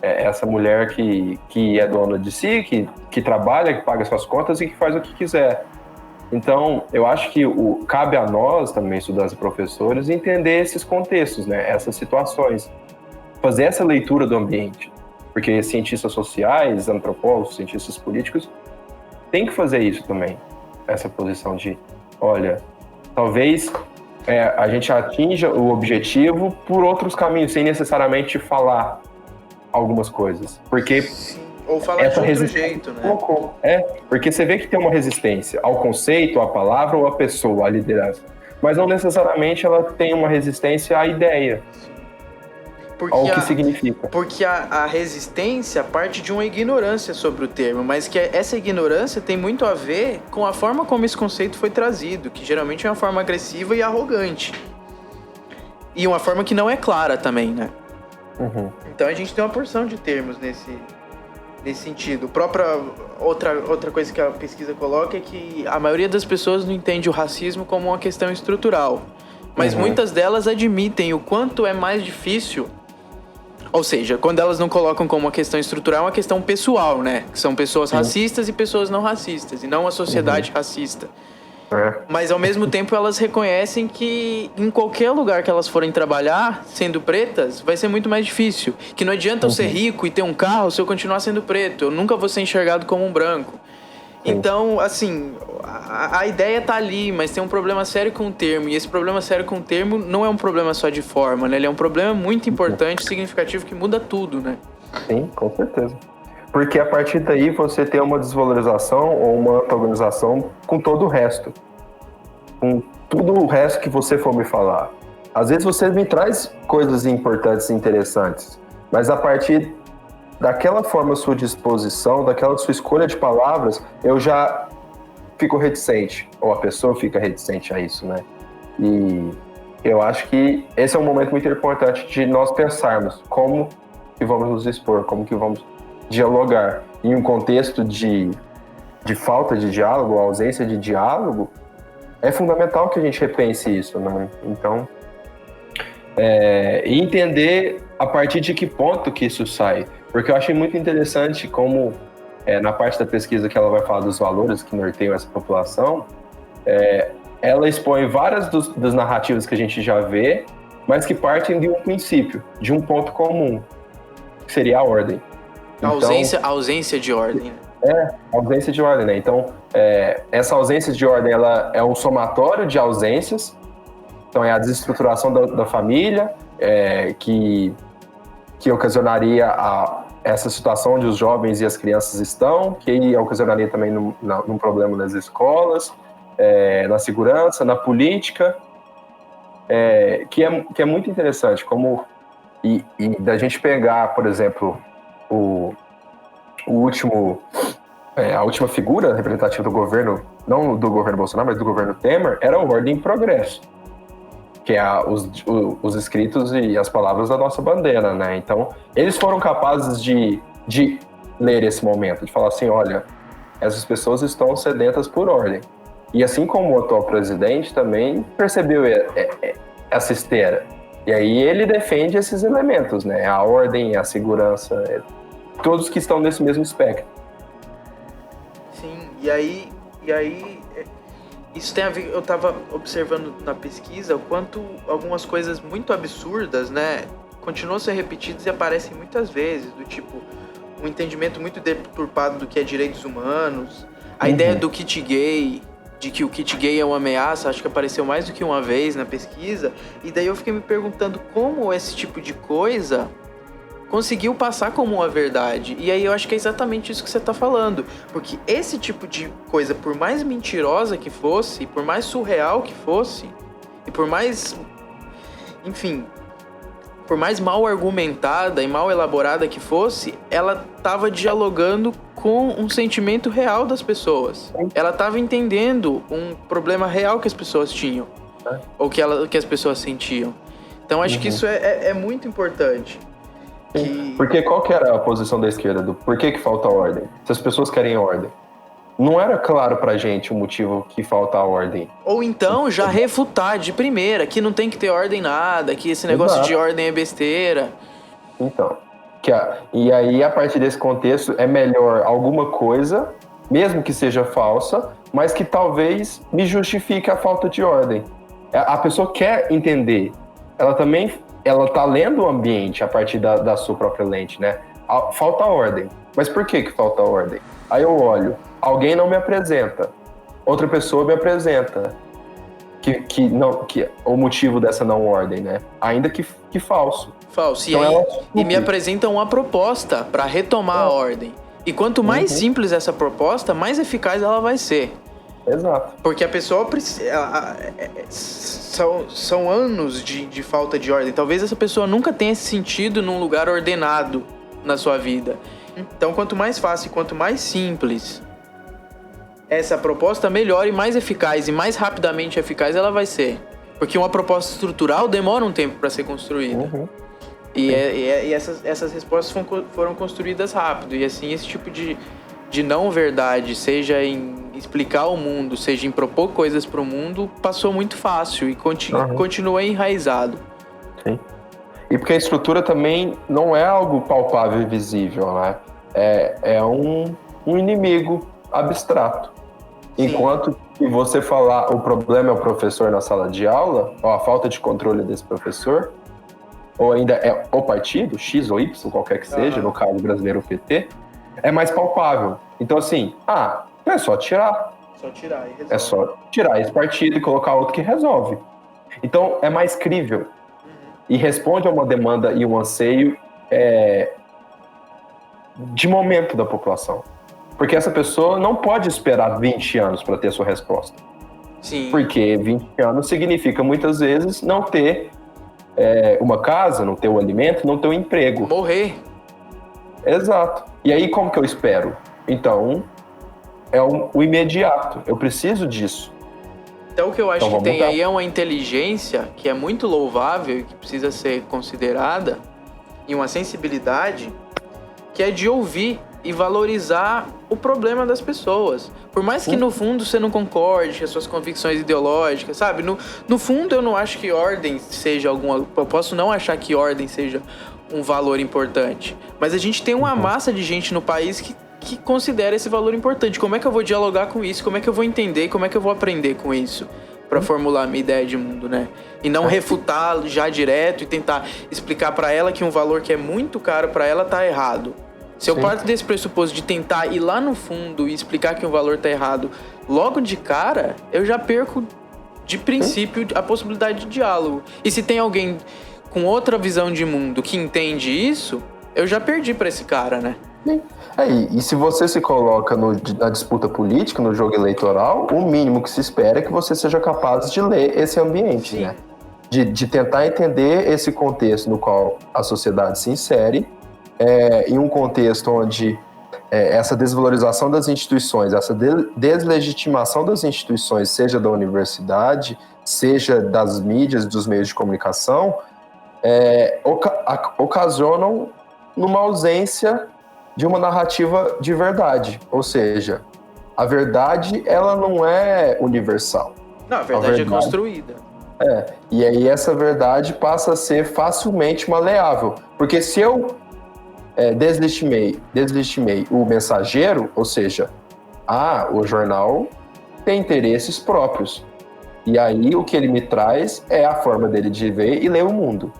essa mulher que é dona de si, que trabalha, que paga suas contas e que faz o que quiser. Então, eu acho que cabe a nós, também estudantes e professores, entender esses contextos, né? Essas situações, fazer essa leitura do ambiente, porque cientistas sociais, antropólogos, cientistas políticos têm que fazer isso também, essa posição de, olha, talvez a gente atinja o objetivo por outros caminhos, sem necessariamente falar algumas coisas. Porque ou falar de outro jeito, né? Porque você vê que tem uma resistência ao conceito, à palavra ou à pessoa, à liderança. Mas não necessariamente ela tem uma resistência à ideia. Ao que significa. Porque a resistência parte de uma ignorância sobre o termo, mas que essa ignorância tem muito a ver com a forma como esse conceito foi trazido, que geralmente é uma forma agressiva e arrogante. E uma forma que não é clara também, né? Então a gente tem uma porção de termos nesse sentido. Outra coisa que a pesquisa coloca é que a maioria das pessoas não entende o racismo como uma questão estrutural, mas muitas delas admitem o quanto é mais difícil. Ou seja, quando elas não colocam como uma questão estrutural, é uma questão pessoal, né? Que são pessoas racistas e pessoas não racistas, e não a sociedade racista. Mas, ao mesmo tempo, elas reconhecem que em qualquer lugar que elas forem trabalhar, sendo pretas, vai ser muito mais difícil. Que não adianta eu ser rico e ter um carro se eu continuar sendo preto. Eu nunca vou ser enxergado como um branco. Então, assim, a ideia tá ali, mas tem um problema sério com o termo. E esse problema sério com o termo não é um problema só de forma, né? Ele é um problema muito importante, significativo, que muda tudo, né? Sim, com certeza. Porque a partir daí você tem uma desvalorização ou uma antagonização com todo o resto. Com tudo o resto que você for me falar. Às vezes você me traz coisas importantes e interessantes, mas a partir daquela forma sua disposição, daquela sua escolha de palavras, eu já fico reticente, ou a pessoa fica reticente a isso, né? E eu acho que esse é um momento muito importante de nós pensarmos como que vamos nos expor, como que vamos dialogar. Em um contexto de falta de diálogo, ausência de diálogo, é fundamental que a gente repense isso, né? Então, e entender a partir de que ponto que isso sai. Porque eu achei muito interessante como, na parte da pesquisa que ela vai falar dos valores que norteiam essa população, ela expõe várias das narrativas que a gente já vê, mas que partem de um princípio, de um ponto comum, que seria a ordem. A ausência de ordem. A ausência de ordem, né? Então, essa ausência de ordem, ela é um somatório de ausências. Então, é a desestruturação da família, que ocasionaria essa situação onde os jovens e as crianças estão, que ocasionaria também num problema nas escolas, na segurança, na política, que é muito interessante, como e da gente pegar, por exemplo, a última figura representativa do governo, não do governo Bolsonaro, mas do governo Temer, era o Ordem e Progresso, que é os escritos e as palavras da nossa bandeira, né? Então, eles foram capazes de ler esse momento, de falar assim, olha, Essas pessoas estão sedentas por ordem. E assim como o atual presidente também percebeu essa esteira. E aí ele defende esses elementos, né? A ordem, a segurança, todos que estão nesse mesmo espectro. Sim, e aí isso tem a ver, eu estava observando na pesquisa o quanto algumas coisas muito absurdas, né, continuam a ser repetidas e aparecem muitas vezes, do tipo, um entendimento muito deturpado do que é direitos humanos, a ideia do kit gay, de que o kit gay é uma ameaça, acho que apareceu mais do que uma vez na pesquisa, e daí eu fiquei me perguntando como esse tipo de coisa conseguiu passar como uma verdade. E aí eu acho que é exatamente isso que você tá falando. Porque esse tipo de coisa, por mais mentirosa que fosse, por mais surreal que fosse, e por mais, enfim, por mais mal argumentada e mal elaborada que fosse, ela tava dialogando com um sentimento real das pessoas. Ela tava entendendo um problema real que as pessoas tinham. Ou que as pessoas sentiam. Então acho que isso é muito importante. Porque qual que era a posição da esquerda? Por que falta ordem? Se as pessoas querem ordem. Não era claro pra gente o motivo que falta a ordem. Ou então já refutar de primeira, que não tem que ter ordem nada, que esse negócio de ordem é besteira. Então, e aí a partir desse contexto é melhor alguma coisa, mesmo que seja falsa, mas que talvez me justifique a falta de ordem. A pessoa quer entender. Ela tá lendo o ambiente a partir da sua própria lente, né? Falta ordem. Mas por que falta ordem? Aí eu olho, alguém não me apresenta, outra pessoa me apresenta que o motivo dessa não ordem, né? Ainda que falso. Falso. Então e me apresentam uma proposta para retomar a ordem. E quanto mais simples essa proposta, mais eficaz ela vai ser. Exato. Porque a pessoa são anos de falta de ordem. Talvez essa pessoa nunca tenha se sentido num lugar ordenado na sua vida. Então, quanto mais fácil e quanto mais simples essa proposta, melhor e mais eficaz e mais rapidamente eficaz ela vai ser. Porque uma proposta estrutural demora um tempo para ser construída. E essas respostas foram construídas rápido. E assim, esse tipo de não verdade, seja em explicar o mundo, seja em propor coisas para o mundo, passou muito fácil e continua enraizado. Sim. E porque a estrutura também não é algo palpável e visível, né? É um inimigo abstrato. Sim. Enquanto que você falar o problema é o professor na sala de aula, ou a falta de controle desse professor, ou ainda é o partido, X ou Y, qualquer que seja, no caso brasileiro o PT, é mais palpável. Então assim, é só tirar. Só tirar e resolve. É só tirar esse partido e colocar outro que resolve. Então é mais crível. E responde a uma demanda e um anseio de momento da população. Porque essa pessoa não pode esperar 20 anos para ter sua resposta. Sim. Porque 20 anos significa muitas vezes não ter uma casa, não ter o alimento, não ter o emprego. Morrer. Exato. E aí como que eu espero? Então, é o imediato. Eu preciso disso. Então o que eu acho que tem aí é uma inteligência que é muito louvável e que precisa ser considerada, e uma sensibilidade que é de ouvir e valorizar o problema das pessoas. Por mais que no fundo você não concorde com as suas convicções ideológicas, sabe? No fundo eu não acho que ordem seja eu posso não achar que ordem seja um valor importante. Mas a gente tem uma massa de gente no país que considera esse valor importante. Como é que eu vou dialogar com isso? Como é que eu vou entender? Como é que eu vou aprender com isso? Pra formular a minha ideia de mundo, né? E não refutar já direto e tentar explicar pra ela que um valor que é muito caro pra ela tá errado. Se eu parto desse pressuposto de tentar ir lá no fundo e explicar que um valor tá errado logo de cara, eu já perco de princípio a possibilidade de diálogo. E se tem alguém com outra visão de mundo que entende isso, eu já perdi pra esse cara, né? E se você se coloca na disputa política, no jogo eleitoral, o mínimo que se espera é que você seja capaz de ler esse ambiente, né? De tentar entender esse contexto no qual a sociedade se insere, em um contexto onde essa desvalorização das instituições, essa deslegitimação das instituições, seja da universidade, seja das mídias, dos meios de comunicação, ocasionam numa ausência de uma narrativa de verdade. Ou seja, a verdade, ela não é universal. Não, a verdade é construída. E aí essa verdade passa a ser facilmente maleável. Porque se eu deslegitimei o mensageiro, ou seja, o jornal tem interesses próprios. E aí o que ele me traz é a forma dele de ver e ler o mundo.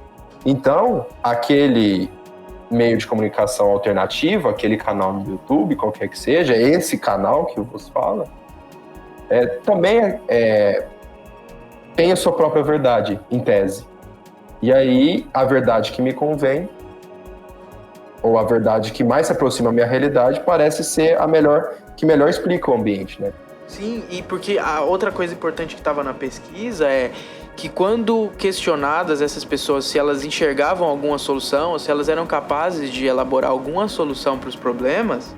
Então, aquele meio de comunicação alternativo, aquele canal no YouTube, qualquer que seja, esse canal que você fala, também tem a sua própria verdade, em tese. E aí, a verdade que me convém, ou a verdade que mais se aproxima da minha realidade, parece ser que melhor explica o ambiente, né? Sim, e porque a outra coisa importante que estava na pesquisa é que quando questionadas essas pessoas se elas enxergavam alguma solução, ou se elas eram capazes de elaborar alguma solução para os problemas,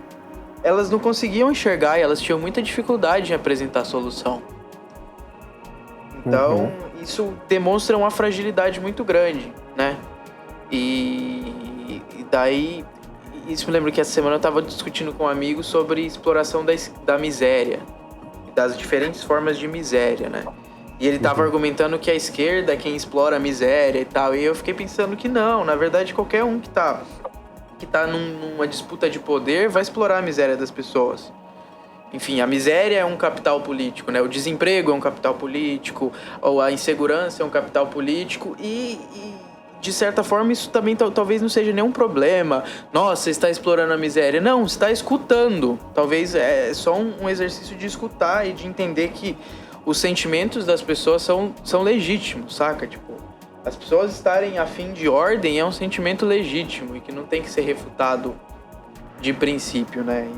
elas não conseguiam enxergar e elas tinham muita dificuldade em apresentar solução. Então, isso demonstra uma fragilidade muito grande, né? E daí, isso me lembra que essa semana eu estava discutindo com um amigo sobre exploração da miséria, das diferentes formas de miséria, né? E ele estava argumentando que a esquerda é quem explora a miséria e tal, e eu fiquei pensando que não, na verdade qualquer um que tá numa disputa de poder vai explorar a miséria das pessoas. Enfim, a miséria é um capital político, né? O desemprego é um capital político, ou a insegurança é um capital político, e de certa forma isso também talvez não seja nenhum problema. Nossa, você está explorando a miséria. Não, você está escutando. Talvez é só um exercício de escutar e de entender que os sentimentos das pessoas são legítimos, saca? Tipo, as pessoas estarem a fim de ordem é um sentimento legítimo e que não tem que ser refutado de princípio, né?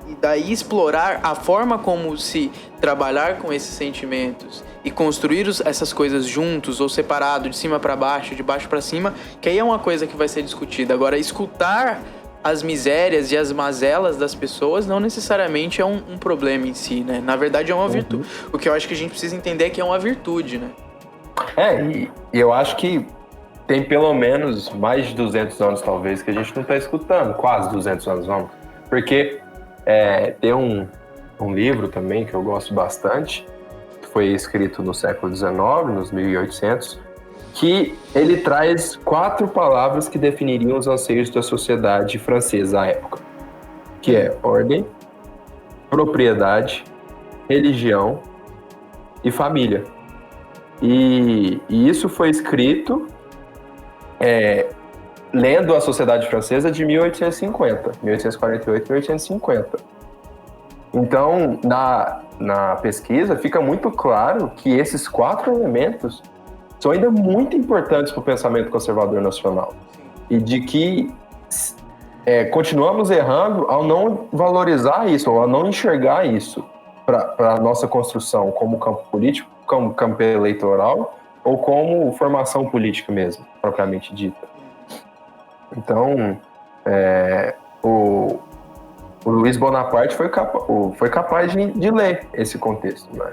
E daí explorar a forma como se trabalhar com esses sentimentos e construir essas coisas juntos ou separado, de cima para baixo, de baixo para cima, que aí é uma coisa que vai ser discutida. Agora, escutar as misérias e as mazelas das pessoas não necessariamente é um problema em si, né? Na verdade é uma virtude. O que eu acho que a gente precisa entender é que é uma virtude, né? E eu acho que tem pelo menos mais de 200 anos, talvez, que a gente não está escutando. Quase 200 anos, vamos. Porque tem um livro também que eu gosto bastante, que foi escrito no século XIX, nos 1800, que ele traz 4 palavras que definiriam os anseios da sociedade francesa à época, que é ordem, propriedade, religião e família. E isso foi escrito lendo a Sociedade Francesa de 1850, 1848, 1850. Então, na pesquisa, fica muito claro que esses 4 elementos são ainda muito importantes para o pensamento conservador nacional. E de que continuamos errando ao não valorizar isso, ou ao não enxergar isso para a nossa construção como campo político, como campo eleitoral, ou como formação política mesmo, propriamente dita. Então, o Luiz Bonaparte foi capaz de ler esse contexto, né?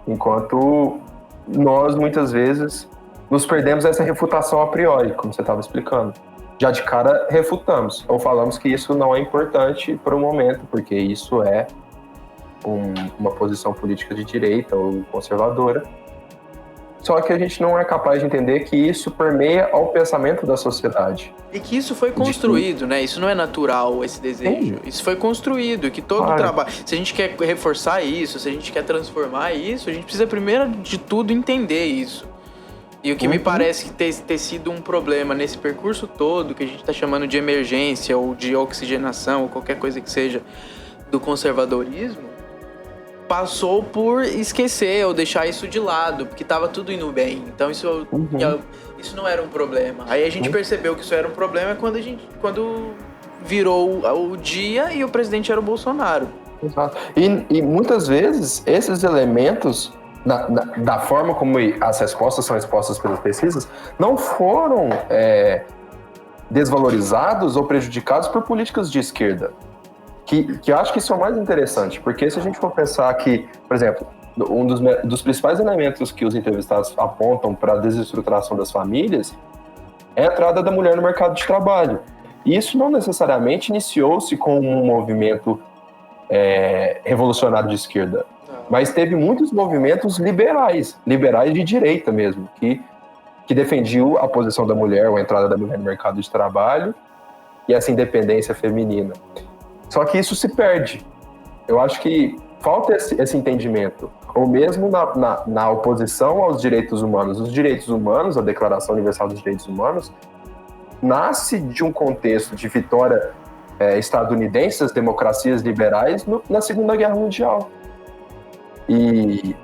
Enquanto nós, muitas vezes, nos perdemos essa refutação a priori, como você estava explicando. Já de cara, refutamos, ou falamos que isso não é importante para o momento, porque isso é uma posição política de direita ou conservadora. Só que a gente não é capaz de entender que isso permeia ao pensamento da sociedade. E que isso foi construído, né? Isso não é natural, esse desejo. Sim. Isso foi construído, que todo trabalho... Se a gente quer reforçar isso, se a gente quer transformar isso, a gente precisa, primeiro de tudo, entender isso. E o que me parece que ter sido um problema nesse percurso todo, que a gente está chamando de emergência ou de oxigenação, ou qualquer coisa que seja, do conservadorismo, passou por esquecer ou deixar isso de lado, porque estava tudo indo bem. Então isso não era um problema. Aí a gente percebeu que isso era um problema quando virou o dia e o presidente era o Bolsonaro. Exato. E muitas vezes esses elementos, da forma como as respostas são expostas pelas pesquisas, não foram desvalorizados ou prejudicados por políticas de esquerda. Que eu acho que isso é o mais interessante, porque se a gente for pensar que, por exemplo, um dos principais elementos que os entrevistados apontam para a desestruturação das famílias é a entrada da mulher no mercado de trabalho. E isso não necessariamente iniciou-se com um movimento revolucionário de esquerda. Mas teve muitos movimentos liberais de direita mesmo, que defendiam a posição da mulher, ou a entrada da mulher no mercado de trabalho e essa independência feminina. Só que isso se perde. Eu acho que falta esse entendimento. Ou mesmo na oposição aos direitos humanos. Os direitos humanos, a Declaração Universal dos Direitos Humanos, nasce de um contexto de vitória estadunidense das democracias liberais na Segunda Guerra Mundial. E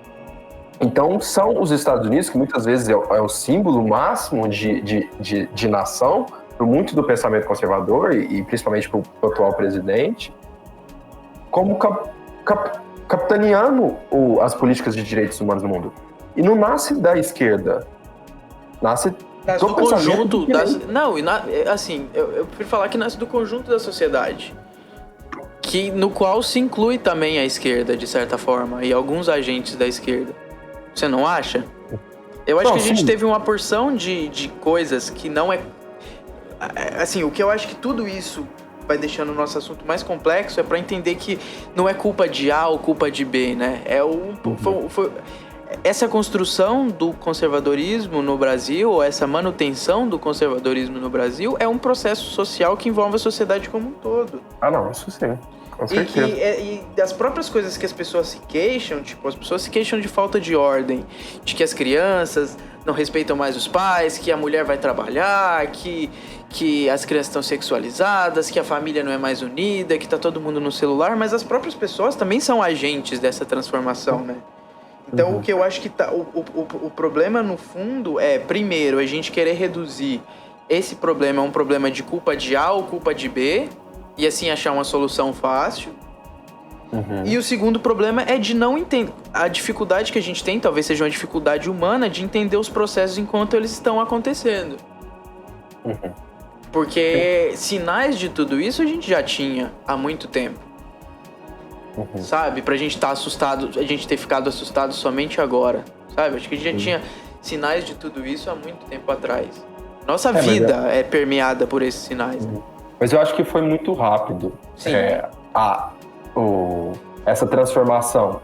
então são os Estados Unidos, que muitas vezes é o símbolo máximo de nação, por muito do pensamento conservador e principalmente para o atual presidente, como capitaneando as políticas de direitos humanos no mundo. E não nasce da esquerda, nasce do conjunto eu prefiro falar que nasce do conjunto da sociedade, no qual se inclui também a esquerda, de certa forma, e alguns agentes da esquerda. Você não acha? Eu acho que a gente teve uma porção de coisas que não é... Assim, o que eu acho que tudo isso vai deixando o nosso assunto mais complexo é para entender que não é culpa de A ou culpa de B, né? Essa construção do conservadorismo no Brasil, ou essa manutenção do conservadorismo no Brasil, é um processo social que envolve a sociedade como um todo. Não, isso sim. Com certeza. E das próprias coisas que as pessoas se queixam, tipo, as pessoas se queixam de falta de ordem, de que as crianças não respeitam mais os pais, que a mulher vai trabalhar, que as crianças estão sexualizadas, que a família não é mais unida, que tá todo mundo no celular, mas as próprias pessoas também são agentes dessa transformação, né? Então, o que eu acho que o problema, no fundo, é, primeiro, a gente querer reduzir esse problema a um problema de culpa de A ou culpa de B, e assim achar uma solução fácil. E o segundo problema é de não entender. A dificuldade que a gente tem, talvez seja uma dificuldade humana, de entender os processos enquanto eles estão acontecendo. Porque sinais de tudo isso a gente já tinha há muito tempo. Sabe? Pra gente estar assustado, a gente ter ficado assustado somente agora. Sabe? Acho que a gente já tinha sinais de tudo isso há muito tempo atrás. Nossa vida é permeada por esses sinais. Mas eu acho que foi muito rápido essa transformação.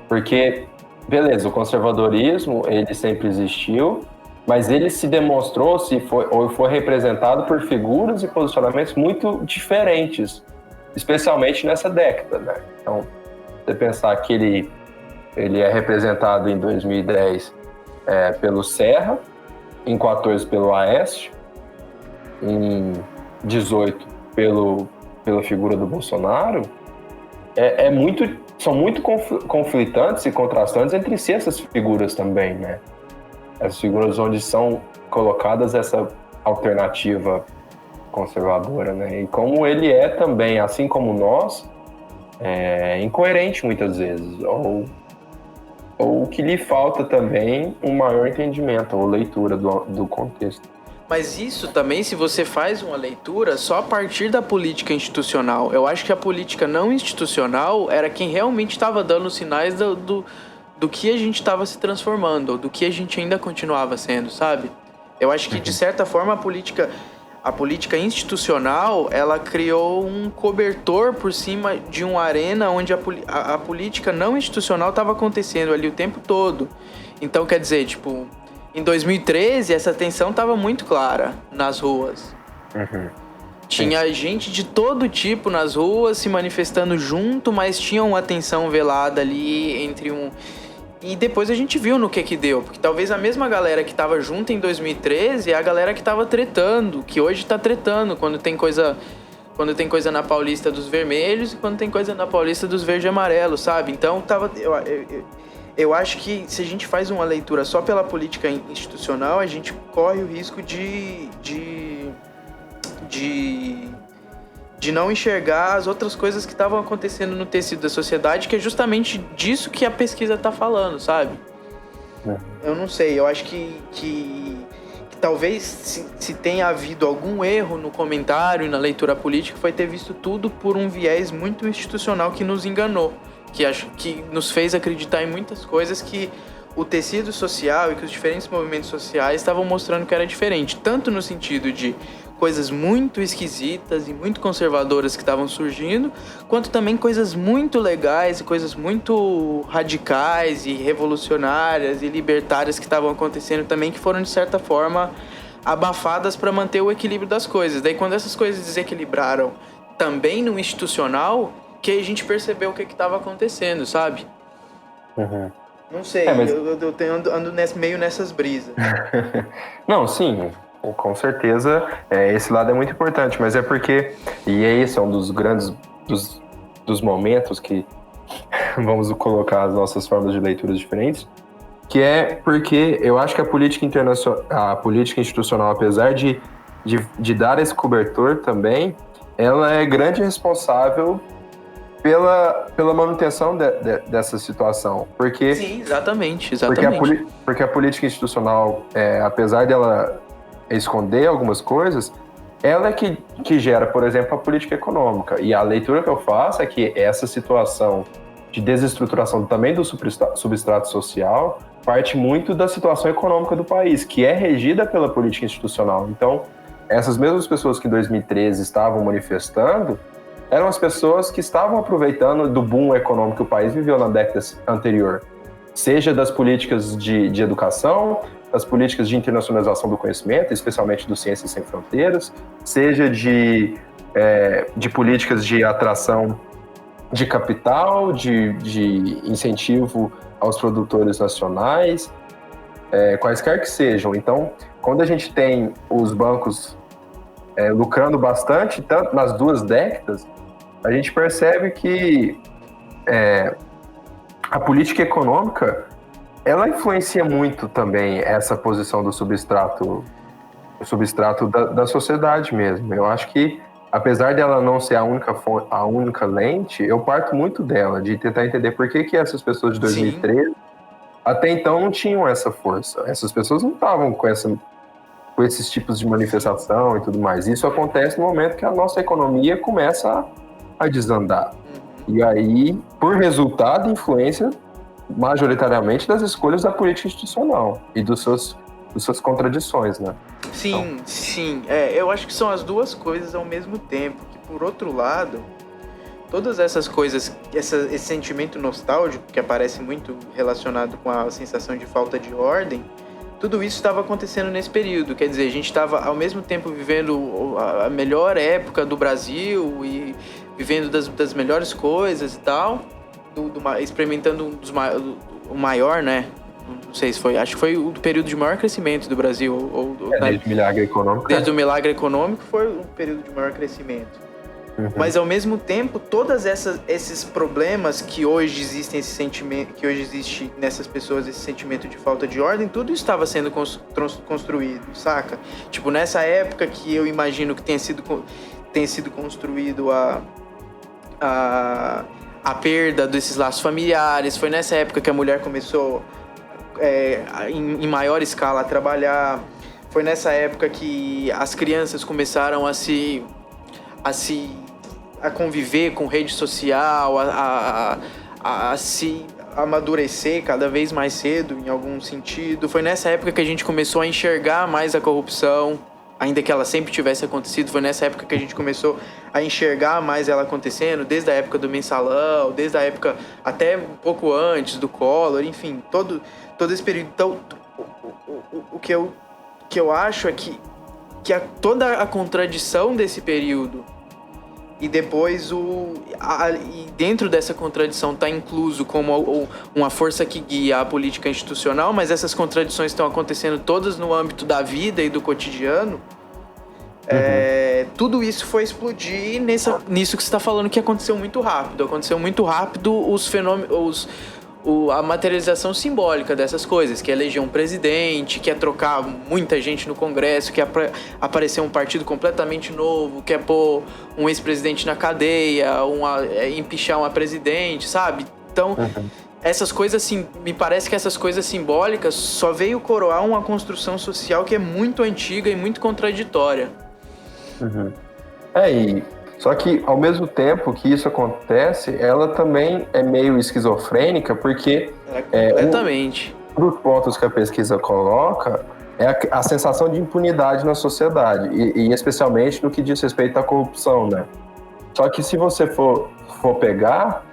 Porque, beleza, o conservadorismo, ele sempre existiu, mas ele se demonstrou, foi representado por figuras e posicionamentos muito diferentes, especialmente nessa década, né? Então, você pensar que ele é representado em 2010 pelo Serra, em 14 pelo Aécio, em 18 pela figura do Bolsonaro, são muito conflitantes e contrastantes entre si essas figuras também, né? Essas figuras onde são colocadas essa alternativa conservadora, né? E como ele é também, assim como nós, incoerente muitas vezes, ou que lhe falta também um maior entendimento ou leitura do contexto. Mas isso também, se você faz uma leitura só a partir da política institucional. Eu acho que a política não institucional era quem realmente estava dando sinais do que a gente estava se transformando, do que a gente ainda continuava sendo, sabe? Eu acho que, de certa forma, a política institucional, ela criou um cobertor por cima de uma arena onde a política não institucional estava acontecendo ali o tempo todo. Então, quer dizer, tipo, em 2013, essa tensão estava muito clara nas ruas. Tinha gente de todo tipo nas ruas se manifestando junto, mas tinha uma tensão velada ali entre um... E depois a gente viu no que deu, porque talvez a mesma galera que estava junto em 2013 é a galera que estava tretando, que hoje está tretando quando tem coisa na Paulista dos vermelhos e quando tem coisa na Paulista dos verde e amarelos, sabe? Então eu acho que se a gente faz uma leitura só pela política institucional, a gente corre o risco de não enxergar as outras coisas que estavam acontecendo no tecido da sociedade, que é justamente disso que a pesquisa está falando, sabe? Eu não sei, eu acho que talvez se tenha havido algum erro no comentário e na leitura política, foi ter visto tudo por um viés muito institucional que nos enganou, que nos fez acreditar em muitas coisas que o tecido social e que os diferentes movimentos sociais estavam mostrando que era diferente, tanto no sentido de coisas muito esquisitas e muito conservadoras que estavam surgindo, quanto também coisas muito legais e coisas muito radicais e revolucionárias e libertárias que estavam acontecendo também, que foram, de certa forma, abafadas para manter o equilíbrio das coisas. Daí, quando essas coisas desequilibraram também no institucional, que a gente percebeu o que estava acontecendo, sabe? Uhum. Não sei, eu ando meio nessas brisas. Não, sim, com certeza, esse lado é muito importante, mas é porque, e esse é um dos grandes, dos momentos que vamos colocar as nossas formas de leituras diferentes, que é porque eu acho que a política internacional, a política institucional, apesar de dar esse cobertor também, ela é grande responsável pela manutenção dessa situação. Porque, sim, exatamente. Porque a política institucional, apesar dela esconder algumas coisas, ela é que gera, por exemplo, a política econômica. E a leitura que eu faço é que essa situação de desestruturação também do substrato social parte muito da situação econômica do país, que é regida pela política institucional. Então, essas mesmas pessoas que em 2013 estavam manifestando eram as pessoas que estavam aproveitando do boom econômico que o país viveu na década anterior, seja das políticas de educação, das políticas de internacionalização do conhecimento, especialmente do Ciências Sem Fronteiras, seja de políticas de atração de capital, de incentivo aos produtores nacionais, quaisquer que sejam. Então, quando a gente tem os bancos lucrando bastante, tanto nas duas décadas, a gente percebe que a política econômica ela influencia muito também essa posição do substrato da sociedade mesmo. Eu acho que, apesar dela não ser a única lente, eu parto muito dela, de tentar entender por que essas pessoas de 2013 Sim. até então não tinham essa força. Essas pessoas não estavam com esses tipos de manifestação e tudo mais. Isso acontece no momento que a nossa economia começa a desandar. E aí, por resultado, influência majoritariamente das escolhas da política institucional e dos suas contradições, né? Sim, então... sim. Eu acho que são as duas coisas ao mesmo tempo. Que, por outro lado, todas essas coisas, esse sentimento nostálgico que aparece muito relacionado com a sensação de falta de ordem, tudo isso estava acontecendo nesse período. Quer dizer, a gente estava ao mesmo tempo vivendo a melhor época do Brasil e vivendo das melhores coisas e tal, experimentando o maior, né? Não sei se foi, acho que foi o período de maior crescimento do Brasil. Desde o milagre econômico. Desde o milagre econômico foi o período de maior crescimento. Uhum. Mas ao mesmo tempo, todos esses problemas que hoje existem, esse sentimento, que hoje existe nessas pessoas, esse sentimento de falta de ordem, tudo estava sendo construído, saca? Tipo, nessa época que eu imagino que tenha sido construído a perda desses laços familiares, foi nessa época que a mulher começou em maior escala a trabalhar, foi nessa época que as crianças começaram a conviver com rede social, a se amadurecer cada vez mais cedo, em algum sentido. Foi nessa época que a gente começou a enxergar mais a corrupção, ainda que ela sempre tivesse acontecido. Foi nessa época que a gente começou a enxergar mais ela acontecendo, desde a época do mensalão, desde a época até um pouco antes do Collor, enfim, todo esse período. Então, o que eu acho é que toda a contradição desse período e depois e dentro dessa contradição está incluso como uma força que guia a política institucional, mas essas contradições estão acontecendo todas no âmbito da vida e do cotidiano. Tudo isso foi explodir nisso que você está falando, que aconteceu muito rápido. Os fenômenos, a materialização simbólica dessas coisas, que é eleger um presidente, que é trocar muita gente no Congresso, que é aparecer um partido completamente novo, que é pôr um ex-presidente na cadeia, empichar uma presidente, sabe? Então, essas coisas, assim, me parece que essas coisas simbólicas só veio coroar uma construção social que é muito antiga e muito contraditória. Só que, ao mesmo tempo que isso acontece, ela também é meio esquizofrênica, porque... Completamente. Um dos pontos que a pesquisa coloca é a sensação de impunidade na sociedade, e especialmente no que diz respeito à corrupção, né? Só que se você for pegar,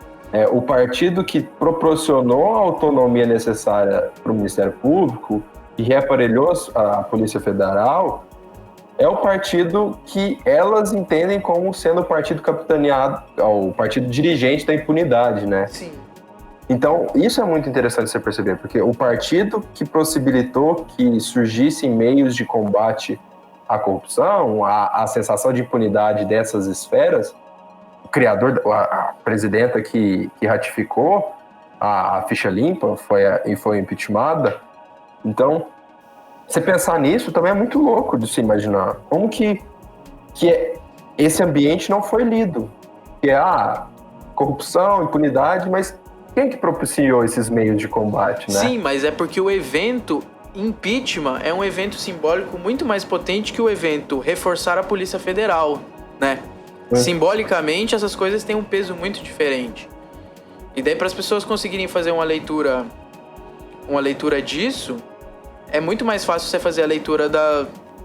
o partido que proporcionou a autonomia necessária para o Ministério Público e reaparelhou a Polícia Federal é o partido que elas entendem como sendo o partido capitaneado, o partido dirigente da impunidade, né? Sim. Então, isso é muito interessante você perceber, porque o partido que possibilitou que surgissem meios de combate à corrupção, a sensação de impunidade dessas esferas, o criador, a presidenta que ratificou a ficha limpa e foi impeachmentada. Então, você pensar nisso também é muito louco de se imaginar. Como que esse ambiente não foi lido? Que é corrupção, impunidade, mas quem que propiciou esses meios de combate, né? Sim, mas é porque o evento impeachment é um evento simbólico muito mais potente que o evento reforçar a Polícia Federal, né? Simbolicamente, essas coisas têm um peso muito diferente. E daí, para as pessoas conseguirem fazer uma leitura disso, é muito mais fácil você fazer a leitura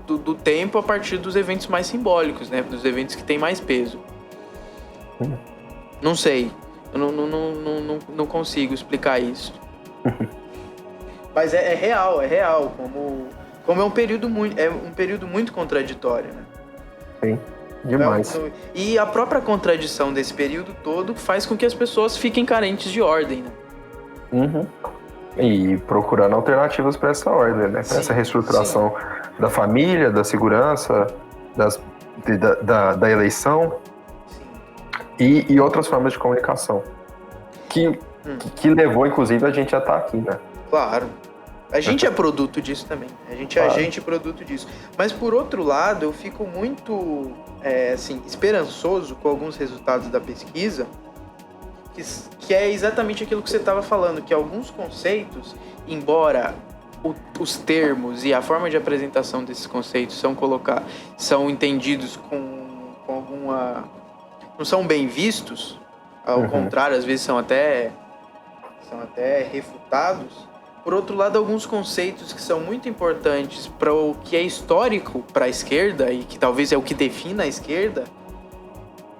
do tempo a partir dos eventos mais simbólicos, né? Dos eventos que têm mais peso. Não sei. Eu não consigo explicar isso. Mas é real. Como é um período muito contraditório, né? Sim, demais. E a própria contradição desse período todo faz com que as pessoas fiquem carentes de ordem, né? Uhum. E procurando alternativas para essa ordem, né? Para essa reestruturação da família, da segurança, da eleição e outras formas de comunicação. Que levou, inclusive, a gente a estar aqui, né? Claro. A gente é produto disso também. A gente é agente produto disso. Mas, por outro lado, eu fico muito esperançoso com alguns resultados da pesquisa, que é exatamente aquilo que você estava falando, que alguns conceitos, embora os termos e a forma de apresentação desses conceitos são entendidos com alguma... não são bem vistos, ao contrário, às vezes são até refutados. Por outro lado, alguns conceitos que são muito importantes para o que é histórico para a esquerda e que talvez é o que defina a esquerda,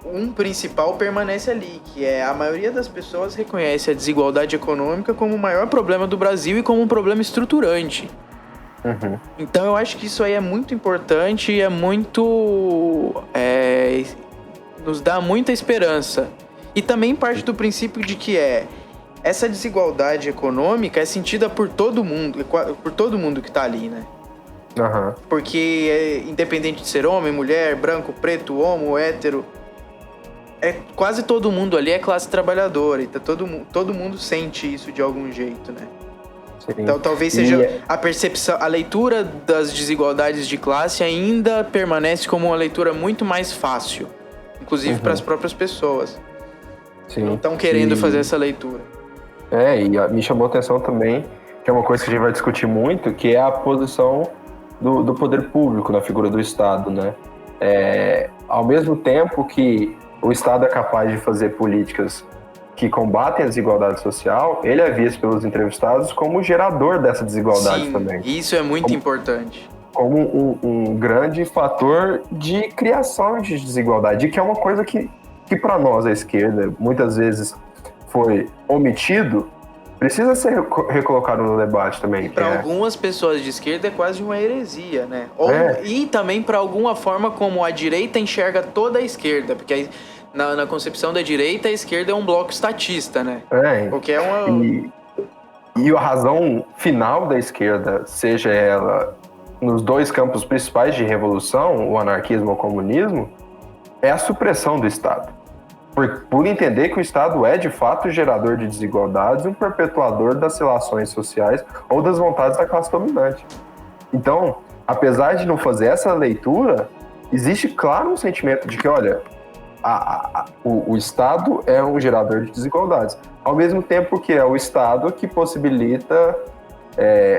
um principal permanece ali, que é a maioria das pessoas reconhece a desigualdade econômica como o maior problema do Brasil e como um problema estruturante. Então eu acho que isso aí é muito importante e é muito... nos dá muita esperança. E também parte do princípio de que essa desigualdade econômica é sentida por todo mundo que tá ali, né? Porque independente de ser homem, mulher, branco, preto, homo, hétero, quase todo mundo ali é classe trabalhadora, e todo mundo sente isso de algum jeito, né? Sim. Então talvez seja a percepção, a leitura das desigualdades de classe ainda permanece como uma leitura muito mais fácil, inclusive para as próprias pessoas. Sim. Não estão querendo fazer essa leitura. E me chamou a atenção também, que é uma coisa que a gente vai discutir muito, que é a posição do poder público na figura do Estado, né? Ao mesmo tempo que o Estado é capaz de fazer políticas que combatem a desigualdade social, ele é visto pelos entrevistados como gerador dessa desigualdade também. Isso é muito importante. Como um grande fator de criação de desigualdade, que é uma coisa que para nós, a esquerda, muitas vezes foi omitido, precisa ser recolocado no debate também. E para algumas pessoas de esquerda é quase uma heresia, né? E também para alguma forma como a direita enxerga toda a esquerda, porque aí, na concepção da direita, a esquerda é um bloco estatista, né? Porque é uma... E a razão final da esquerda, seja ela nos dois campos principais de revolução, o anarquismo ou o comunismo, é a supressão do Estado. Por entender que o Estado é, de fato, gerador de desigualdades, um perpetuador das relações sociais ou das vontades da classe dominante. Então, apesar de não fazer essa leitura, existe, claro, um sentimento de que, olha, o Estado é um gerador de desigualdades. Ao mesmo tempo que é o Estado que possibilita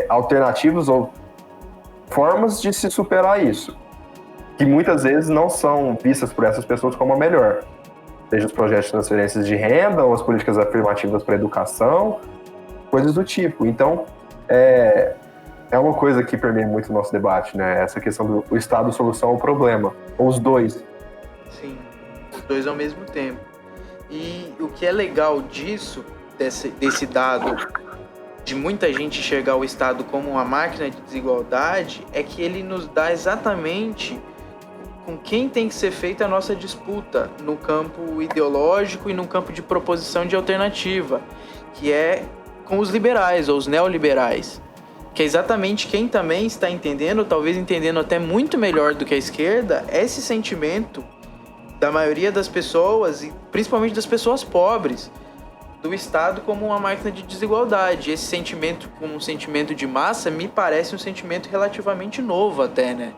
alternativas ou formas de se superar isso, que muitas vezes não são vistas por essas pessoas como a melhor. Seja os projetos de transferências de renda ou as políticas afirmativas para a educação, coisas do tipo. Então, é uma coisa que permeia muito o nosso debate, né? Essa questão do o Estado solução ao problema, ou os dois. Sim, os dois ao mesmo tempo. E o que é legal disso, desse dado, de muita gente enxergar o Estado como uma máquina de desigualdade, é que ele nos dá exatamente com quem tem que ser feita a nossa disputa no campo ideológico e no campo de proposição de alternativa, que é com os liberais ou os neoliberais, que é exatamente quem também está entendendo, talvez entendendo até muito melhor do que a esquerda, esse sentimento da maioria das pessoas, e principalmente das pessoas pobres, do Estado como uma máquina de desigualdade. Esse sentimento, como um sentimento de massa, me parece um sentimento relativamente novo até, né?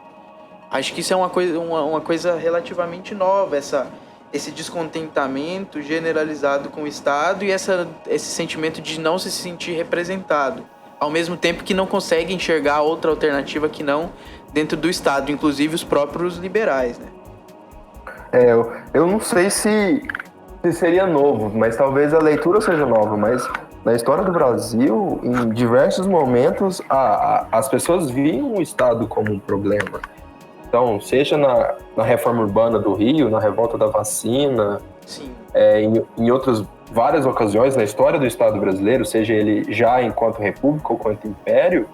Acho que isso é uma coisa relativamente nova, esse descontentamento generalizado com o Estado e esse sentimento de não se sentir representado, ao mesmo tempo que não consegue enxergar outra alternativa que não dentro do Estado, inclusive os próprios liberais, né? Eu não sei se seria novo, mas talvez a leitura seja nova, mas na história do Brasil, em diversos momentos, as pessoas viam o Estado como um problema. Então, seja na reforma urbana do Rio, na revolta da vacina, Sim. Em outras várias ocasiões na história do Estado brasileiro, seja ele já enquanto república ou enquanto império,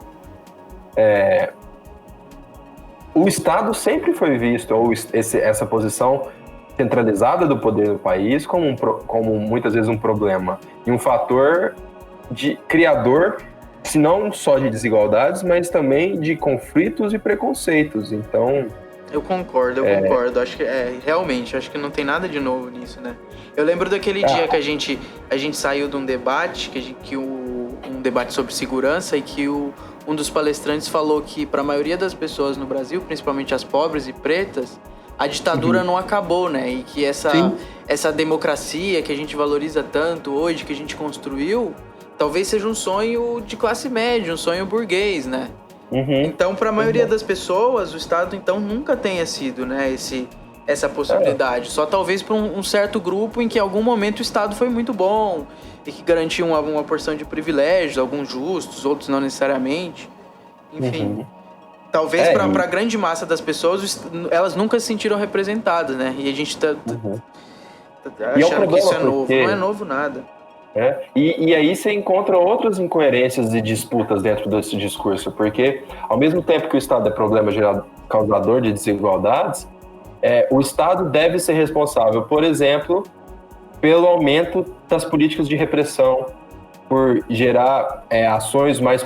o Estado sempre foi visto, ou essa posição centralizada do poder no país, como muitas vezes um problema e um fator de criador, se não só de desigualdades, mas também de conflitos e preconceitos. Então, eu concordo. Acho que realmente, acho que não tem nada de novo nisso, né? Eu lembro daquele dia que a gente saiu de um debate, um debate sobre segurança, e que um dos palestrantes falou que para a maioria das pessoas no Brasil, principalmente as pobres e pretas, a ditadura não acabou, né? E que essa democracia que a gente valoriza tanto hoje, que a gente construiu, talvez seja um sonho de classe média, um sonho burguês, né? Então, para a maioria das pessoas, o Estado, então, nunca tenha sido, né, essa possibilidade. Só talvez para um certo grupo em que, em algum momento, o Estado foi muito bom e que garantiu uma porção de privilégios, alguns justos, outros não necessariamente. Enfim, talvez para a grande massa das pessoas, elas nunca se sentiram representadas, né? E a gente tá achando que isso é novo. Não é novo nada. E aí você encontra outras incoerências e disputas dentro desse discurso, porque ao mesmo tempo que o Estado é problema causador de desigualdades, o Estado deve ser responsável, por exemplo, pelo aumento das políticas de repressão, por gerar ações mais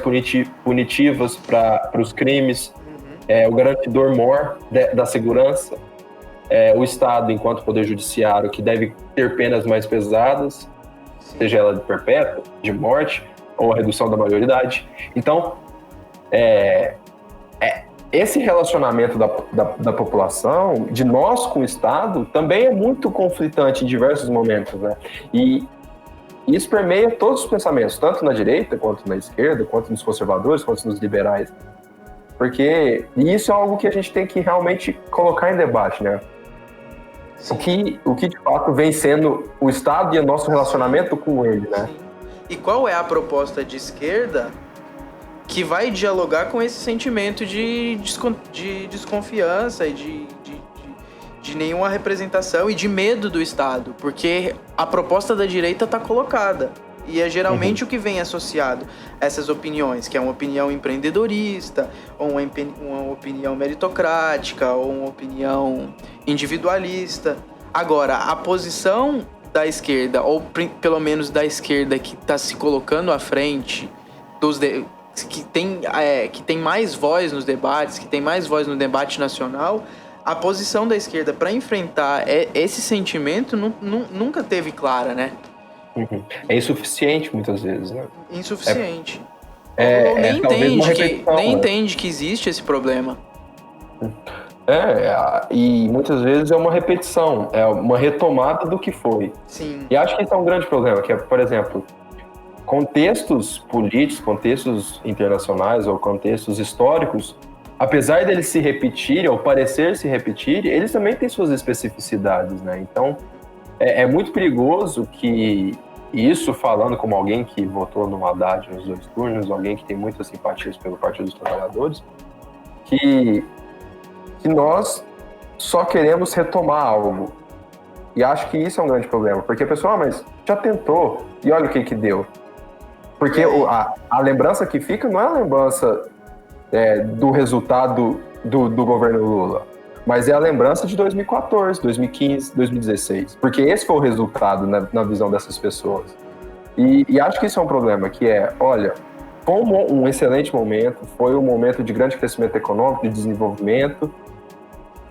punitivas para os crimes, o garantidor maior da segurança, o Estado, enquanto poder judiciário, que deve ter penas mais pesadas, seja ela de perpétua, de morte, ou a redução da maioridade. Então, esse relacionamento da população, de nós com o Estado, também é muito conflitante em diversos momentos, né? E isso permeia todos os pensamentos, tanto na direita, quanto na esquerda, quanto nos conservadores, quanto nos liberais. Porque isso é algo que a gente tem que realmente colocar em debate, né? O que de fato vem sendo o Estado e o nosso relacionamento com ele, né? E qual é a proposta de esquerda que vai dialogar com esse sentimento de desconfiança e de nenhuma representação e de medo do Estado? Porque a proposta da direita está colocada. E é geralmente o que vem associado a essas opiniões, que é uma opinião empreendedorista, ou uma opinião meritocrática, ou uma opinião individualista. Agora, a posição da esquerda, ou pelo menos da esquerda que está se colocando à frente, que tem mais voz nos debates, que tem mais voz no debate nacional, a posição da esquerda para enfrentar esse sentimento nunca teve clara, né? É insuficiente muitas vezes, né? Insuficiente. Ou nem entende que existe esse problema. E muitas vezes é uma repetição, é uma retomada do que foi. Sim. E acho que esse é um grande problema, que é, por exemplo, contextos políticos, contextos internacionais ou contextos históricos, apesar deles se repetirem ou parecer se repetirem, eles também têm suas especificidades, né? Então, é muito perigoso que E isso falando como alguém que votou no Haddad nos 2 turnos, alguém que tem muitas simpatias pelo Partido dos Trabalhadores, que nós só queremos retomar algo. E acho que isso é um grande problema, porque a pessoa, mas já tentou, e olha o que deu. Porque a lembrança que fica não é a lembrança do resultado do governo Lula, mas é a lembrança de 2014, 2015, 2016, porque esse foi o resultado na visão dessas pessoas. E acho que isso é um problema, que olha, foi um excelente momento, foi um momento de grande crescimento econômico, de desenvolvimento,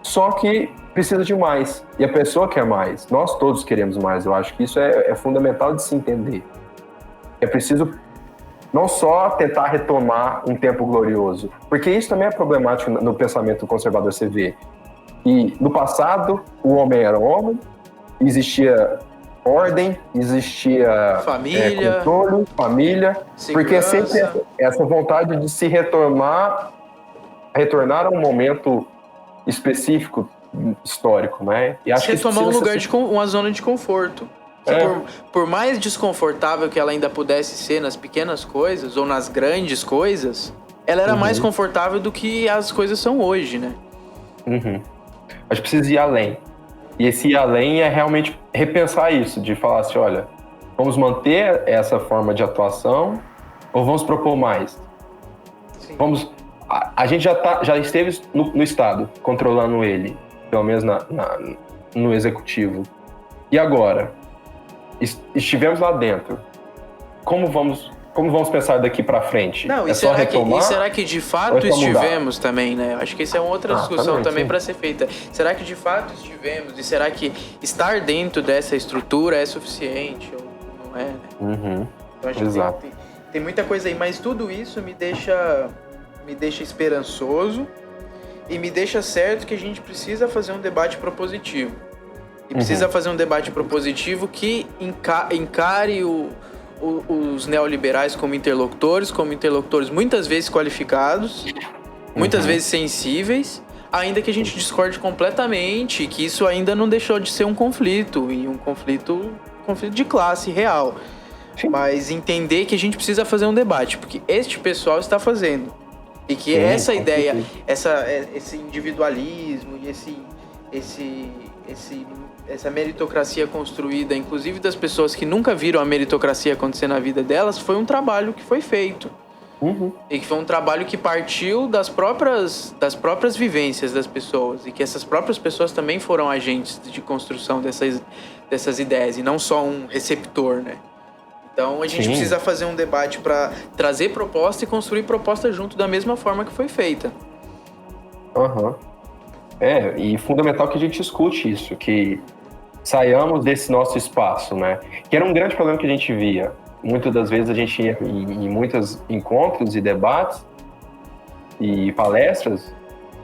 só que precisa de mais, e a pessoa quer mais, nós todos queremos mais. Eu acho que isso é fundamental de se entender. É preciso não só tentar retomar um tempo glorioso, porque isso também é problemático no pensamento conservador. Você vê que no passado o homem era homem, existia ordem, existia família, controle, família, segurança. Porque sempre essa vontade de se retornar a um momento específico histórico, né? E acho se retomar um lugar uma zona de conforto. Que por mais desconfortável que ela ainda pudesse ser nas pequenas coisas ou nas grandes coisas, ela era mais confortável do que as coisas são hoje, né? Acho que precisa ir além. E esse ir além é realmente repensar isso, de falar assim, olha, vamos manter essa forma de atuação ou vamos propor mais? Sim. A gente já esteve no Estado, controlando ele, pelo menos no Executivo. E agora? Estivemos lá dentro. Como vamos pensar daqui para frente? Não, só retomar? E será que de fato estivemos também, né? Acho que isso é uma outra discussão também para ser feita. Será que de fato estivemos? E será que estar dentro dessa estrutura é suficiente? Ou não é, né? Eu acho Exato. que tem muita coisa aí, mas tudo isso me deixa esperançoso e me deixa certo que a gente precisa fazer um debate propositivo. E precisa fazer um debate propositivo que encare os neoliberais como interlocutores muitas vezes qualificados, muitas vezes sensíveis, ainda que a gente discorde completamente, que isso ainda não deixou de ser um conflito, e um conflito de classe real. Sim. Mas entender que a gente precisa fazer um debate, porque este pessoal está fazendo. E que essa ideia, esse individualismo e essa meritocracia construída, inclusive das pessoas que nunca viram a meritocracia acontecer na vida delas, foi um trabalho que foi feito. E que foi um trabalho que partiu das próprias vivências das pessoas, e que essas próprias pessoas também foram agentes de construção dessas ideias, e não só um receptor, né? Então a gente precisa fazer um debate para trazer proposta e construir proposta junto da mesma forma que foi feita. E fundamental que a gente escute isso, que saiamos desse nosso espaço, né? Que era um grande problema que a gente via. Muitas das vezes a gente ia em muitos encontros e debates e palestras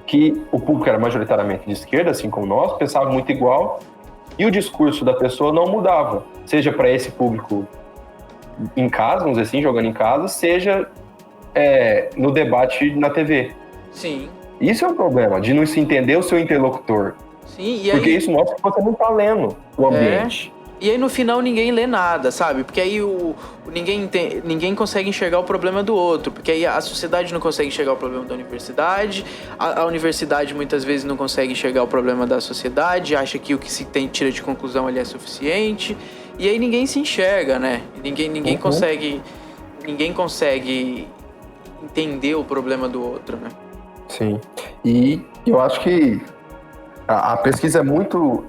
que o público era majoritariamente de esquerda, assim como nós, pensava muito igual, e o discurso da pessoa não mudava, seja para esse público em casa, vamos dizer assim, jogando em casa, seja no debate na TV. Sim. Isso é um problema, de não se entender o seu interlocutor. Sim, e aí... Porque isso mostra que você não está lendo o ambiente. E aí no final ninguém lê nada, sabe? Porque aí ninguém consegue enxergar o problema do outro. Porque aí a sociedade não consegue enxergar o problema da universidade, a universidade muitas vezes não consegue enxergar o problema da sociedade, acha que o que se tira de conclusão ali é suficiente. E aí ninguém se enxerga, né? Ninguém consegue entender o problema do outro, né? Sim. E eu acho que a pesquisa é muito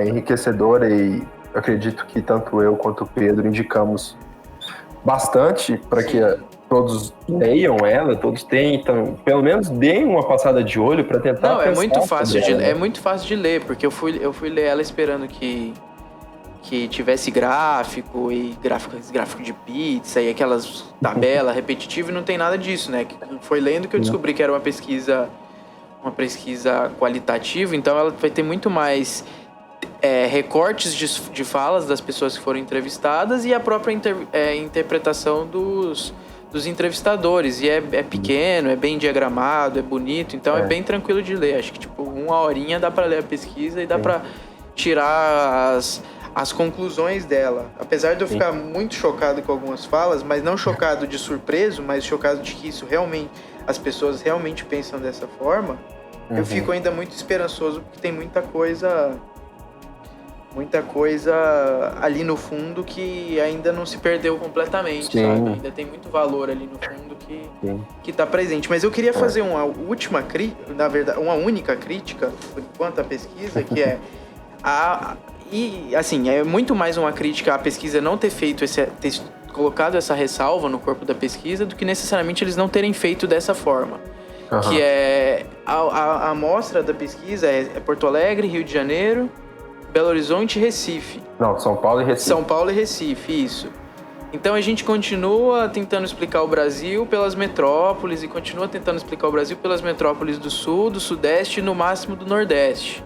enriquecedora, e eu acredito que tanto eu quanto o Pedro indicamos bastante para que todos leiam ela, todos tentam, pelo menos deem uma passada de olho para tentar. Não, é muito fácil de ler, porque eu fui ler ela esperando que tivesse gráfico de pizza e aquelas tabelas repetitivas, e não tem nada disso, né? Foi lendo que eu descobri que era uma pesquisa qualitativa, então ela vai ter muito mais recortes de falas das pessoas que foram entrevistadas e a própria interpretação dos entrevistadores. E é pequeno, é bem diagramado, é bonito, então é bem tranquilo de ler. Acho que 1 horinha dá para ler a pesquisa e dá para tirar as conclusões dela. Apesar de eu ficar muito chocado com algumas falas, mas não chocado de surpreso, mas chocado de que isso realmente, as pessoas realmente pensam dessa forma, eu fico ainda muito esperançoso, porque tem muita coisa ali no fundo que ainda não se perdeu completamente, sabe? Ainda tem muito valor ali no fundo que tá presente. Mas eu queria fazer uma última crítica, na verdade, uma única crítica, por enquanto, à pesquisa, que é e, assim, é muito mais uma crítica à pesquisa não ter feito ter colocado essa ressalva no corpo da pesquisa do que necessariamente eles não terem feito dessa forma. Que é a amostra da pesquisa é Porto Alegre, Rio de Janeiro, Belo Horizonte e Recife. Não, São Paulo e Recife. São Paulo e Recife, isso. Então a gente continua tentando explicar o Brasil pelas metrópoles e continua tentando explicar o Brasil pelas metrópoles do Sul, do Sudeste e no máximo do Nordeste.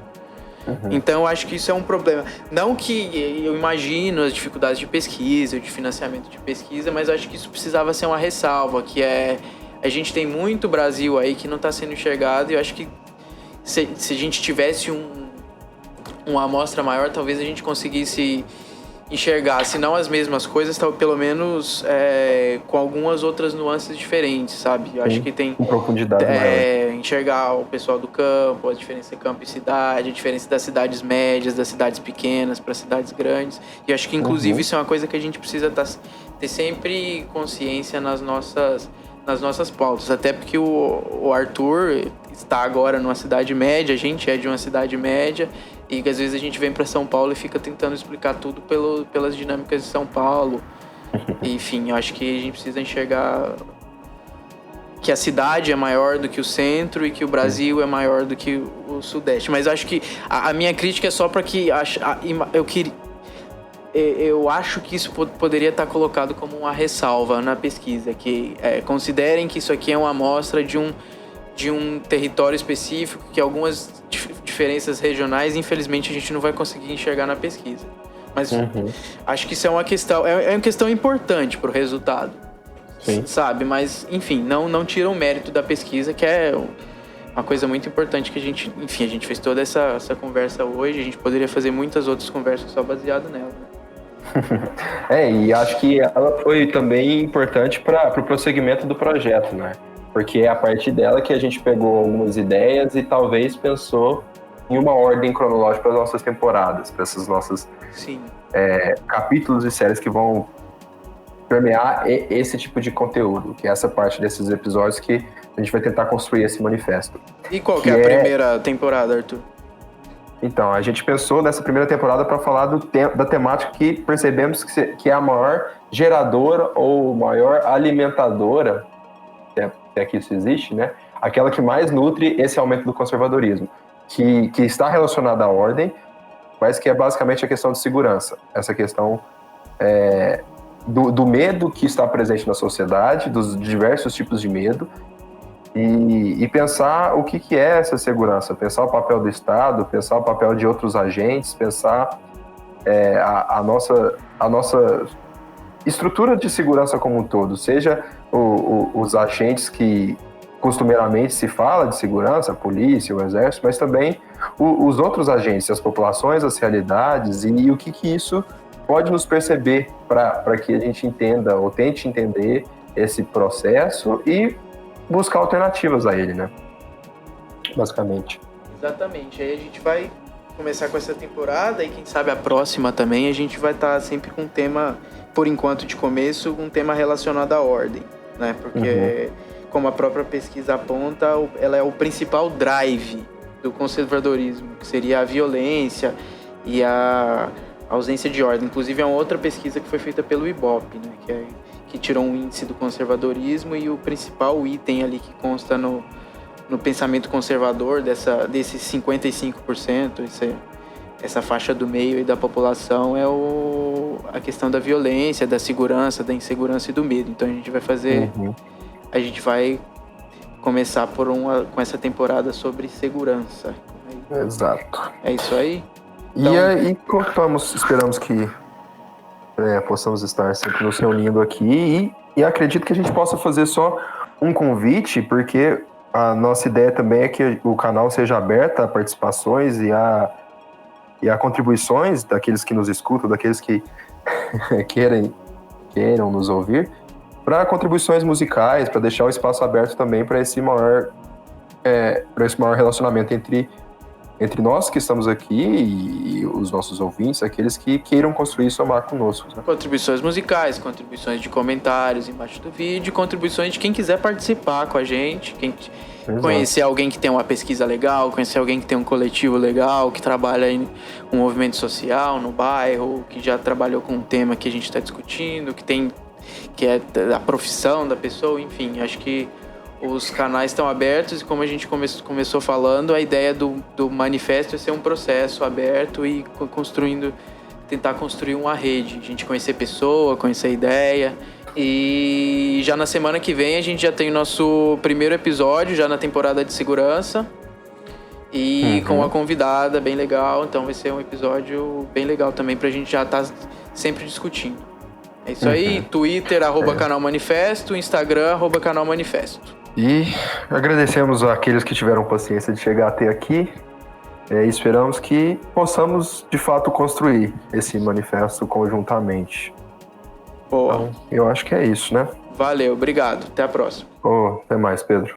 Então eu acho que isso é um problema. Não que eu imagino as dificuldades de pesquisa, de financiamento de pesquisa, mas eu acho que isso precisava ser uma ressalva, que é... A gente tem muito Brasil aí que não está sendo enxergado, e eu acho que se a gente tivesse uma amostra maior, talvez a gente conseguisse enxergar, se não as mesmas coisas, pelo menos com algumas outras nuances diferentes, sabe? Eu acho que tem... Com profundidade maior. Enxergar o pessoal do campo, a diferença campo e cidade, a diferença das cidades médias, das cidades pequenas para cidades grandes. E eu acho que, inclusive, isso é uma coisa que a gente precisa ter sempre consciência nas nossas pautas, até porque o Arthur está agora numa cidade média, a gente é de uma cidade média, e que às vezes a gente vem para São Paulo e fica tentando explicar tudo pelas dinâmicas de São Paulo. Enfim, eu acho que a gente precisa enxergar que a cidade é maior do que o centro e que o Brasil é maior do que o Sudeste. Mas eu acho que a minha crítica é só para que eu acho que isso poderia estar colocado como uma ressalva na pesquisa, que considerem que isso aqui é uma amostra de um território específico, que algumas diferenças regionais, infelizmente, a gente não vai conseguir enxergar na pesquisa. Mas acho que isso é uma questão importante para o resultado, sabe? Mas, enfim, não tira o mérito da pesquisa, que é uma coisa muito importante que a gente fez toda essa conversa hoje. A gente poderia fazer muitas outras conversas só baseado nela, né? E acho que ela foi também importante para o prosseguimento do projeto, né? Porque é a partir dela que a gente pegou algumas ideias e talvez pensou em uma ordem cronológica para as nossas temporadas, para esses nossos capítulos e séries que vão permear esse tipo de conteúdo, que é essa parte desses episódios que a gente vai tentar construir esse manifesto. E qual que é a primeira temporada, Arthur? Então, a gente pensou nessa primeira temporada para falar da temática que percebemos que é a maior geradora ou maior alimentadora, se é que isso existe, né? Aquela que mais nutre esse aumento do conservadorismo, que está relacionada à ordem, mas que é basicamente a questão de segurança. Essa questão do medo que está presente na sociedade, dos diversos tipos de medo, e pensar o que é essa segurança, pensar o papel do Estado, pensar o papel de outros agentes, pensar a nossa estrutura de segurança como um todo, seja os agentes que costumeiramente se fala de segurança, a polícia, o exército, mas também os outros agentes, as populações, as realidades, e o que isso pode nos perceber para que a gente entenda ou tente entender esse processo e buscar alternativas a ele, né? Basicamente. Exatamente. Aí a gente vai começar com essa temporada e quem sabe a próxima também a gente vai estar sempre com um tema, por enquanto de começo, um tema relacionado à ordem, né? Porque, como a própria pesquisa aponta, ela é o principal drive do conservadorismo, que seria a violência e a ausência de ordem. Inclusive, é uma outra pesquisa que foi feita pelo Ibope, né? Que tirou um índice do conservadorismo, e o principal item ali que consta no pensamento conservador desses 55%, essa faixa do meio e da população, é a questão da violência, da segurança, da insegurança e do medo. Então a gente vai fazer... A gente vai começar com essa temporada sobre segurança. Exato. É isso aí? Então... E aí esperamos que possamos estar sempre nos reunindo aqui e acredito que a gente possa fazer só um convite, porque a nossa ideia também é que o canal seja aberto a participações e a E há contribuições daqueles que nos escutam, daqueles que queiram nos ouvir, para contribuições musicais, para deixar o espaço aberto também para esse maior relacionamento entre nós que estamos aqui e os nossos ouvintes, aqueles que queiram construir e somar conosco. Né? Contribuições musicais, contribuições de comentários embaixo do vídeo, contribuições de quem quiser participar com a gente, quem conhecer alguém que tem uma pesquisa legal, conhecer alguém que tem um coletivo legal, que trabalha em um movimento social no bairro, que já trabalhou com um tema que a gente está discutindo, que é a profissão da pessoa, enfim, acho que os canais estão abertos e como a gente começou falando, a ideia do manifesto é ser um processo aberto e tentar construir uma rede, a gente conhecer pessoa, conhecer ideia. E já na semana que vem a gente já tem o nosso primeiro episódio, já na temporada de segurança. E com uma convidada bem legal, então vai ser um episódio bem legal também pra gente já estar sempre discutindo. É isso aí, Twitter, @canal Manifesto, Instagram, @canal Manifesto. E agradecemos àqueles que tiveram paciência de chegar até aqui. Esperamos que possamos, de fato, construir esse manifesto conjuntamente. Boa. Então, eu acho que é isso, né? Valeu, obrigado. Até a próxima. Até mais, Pedro.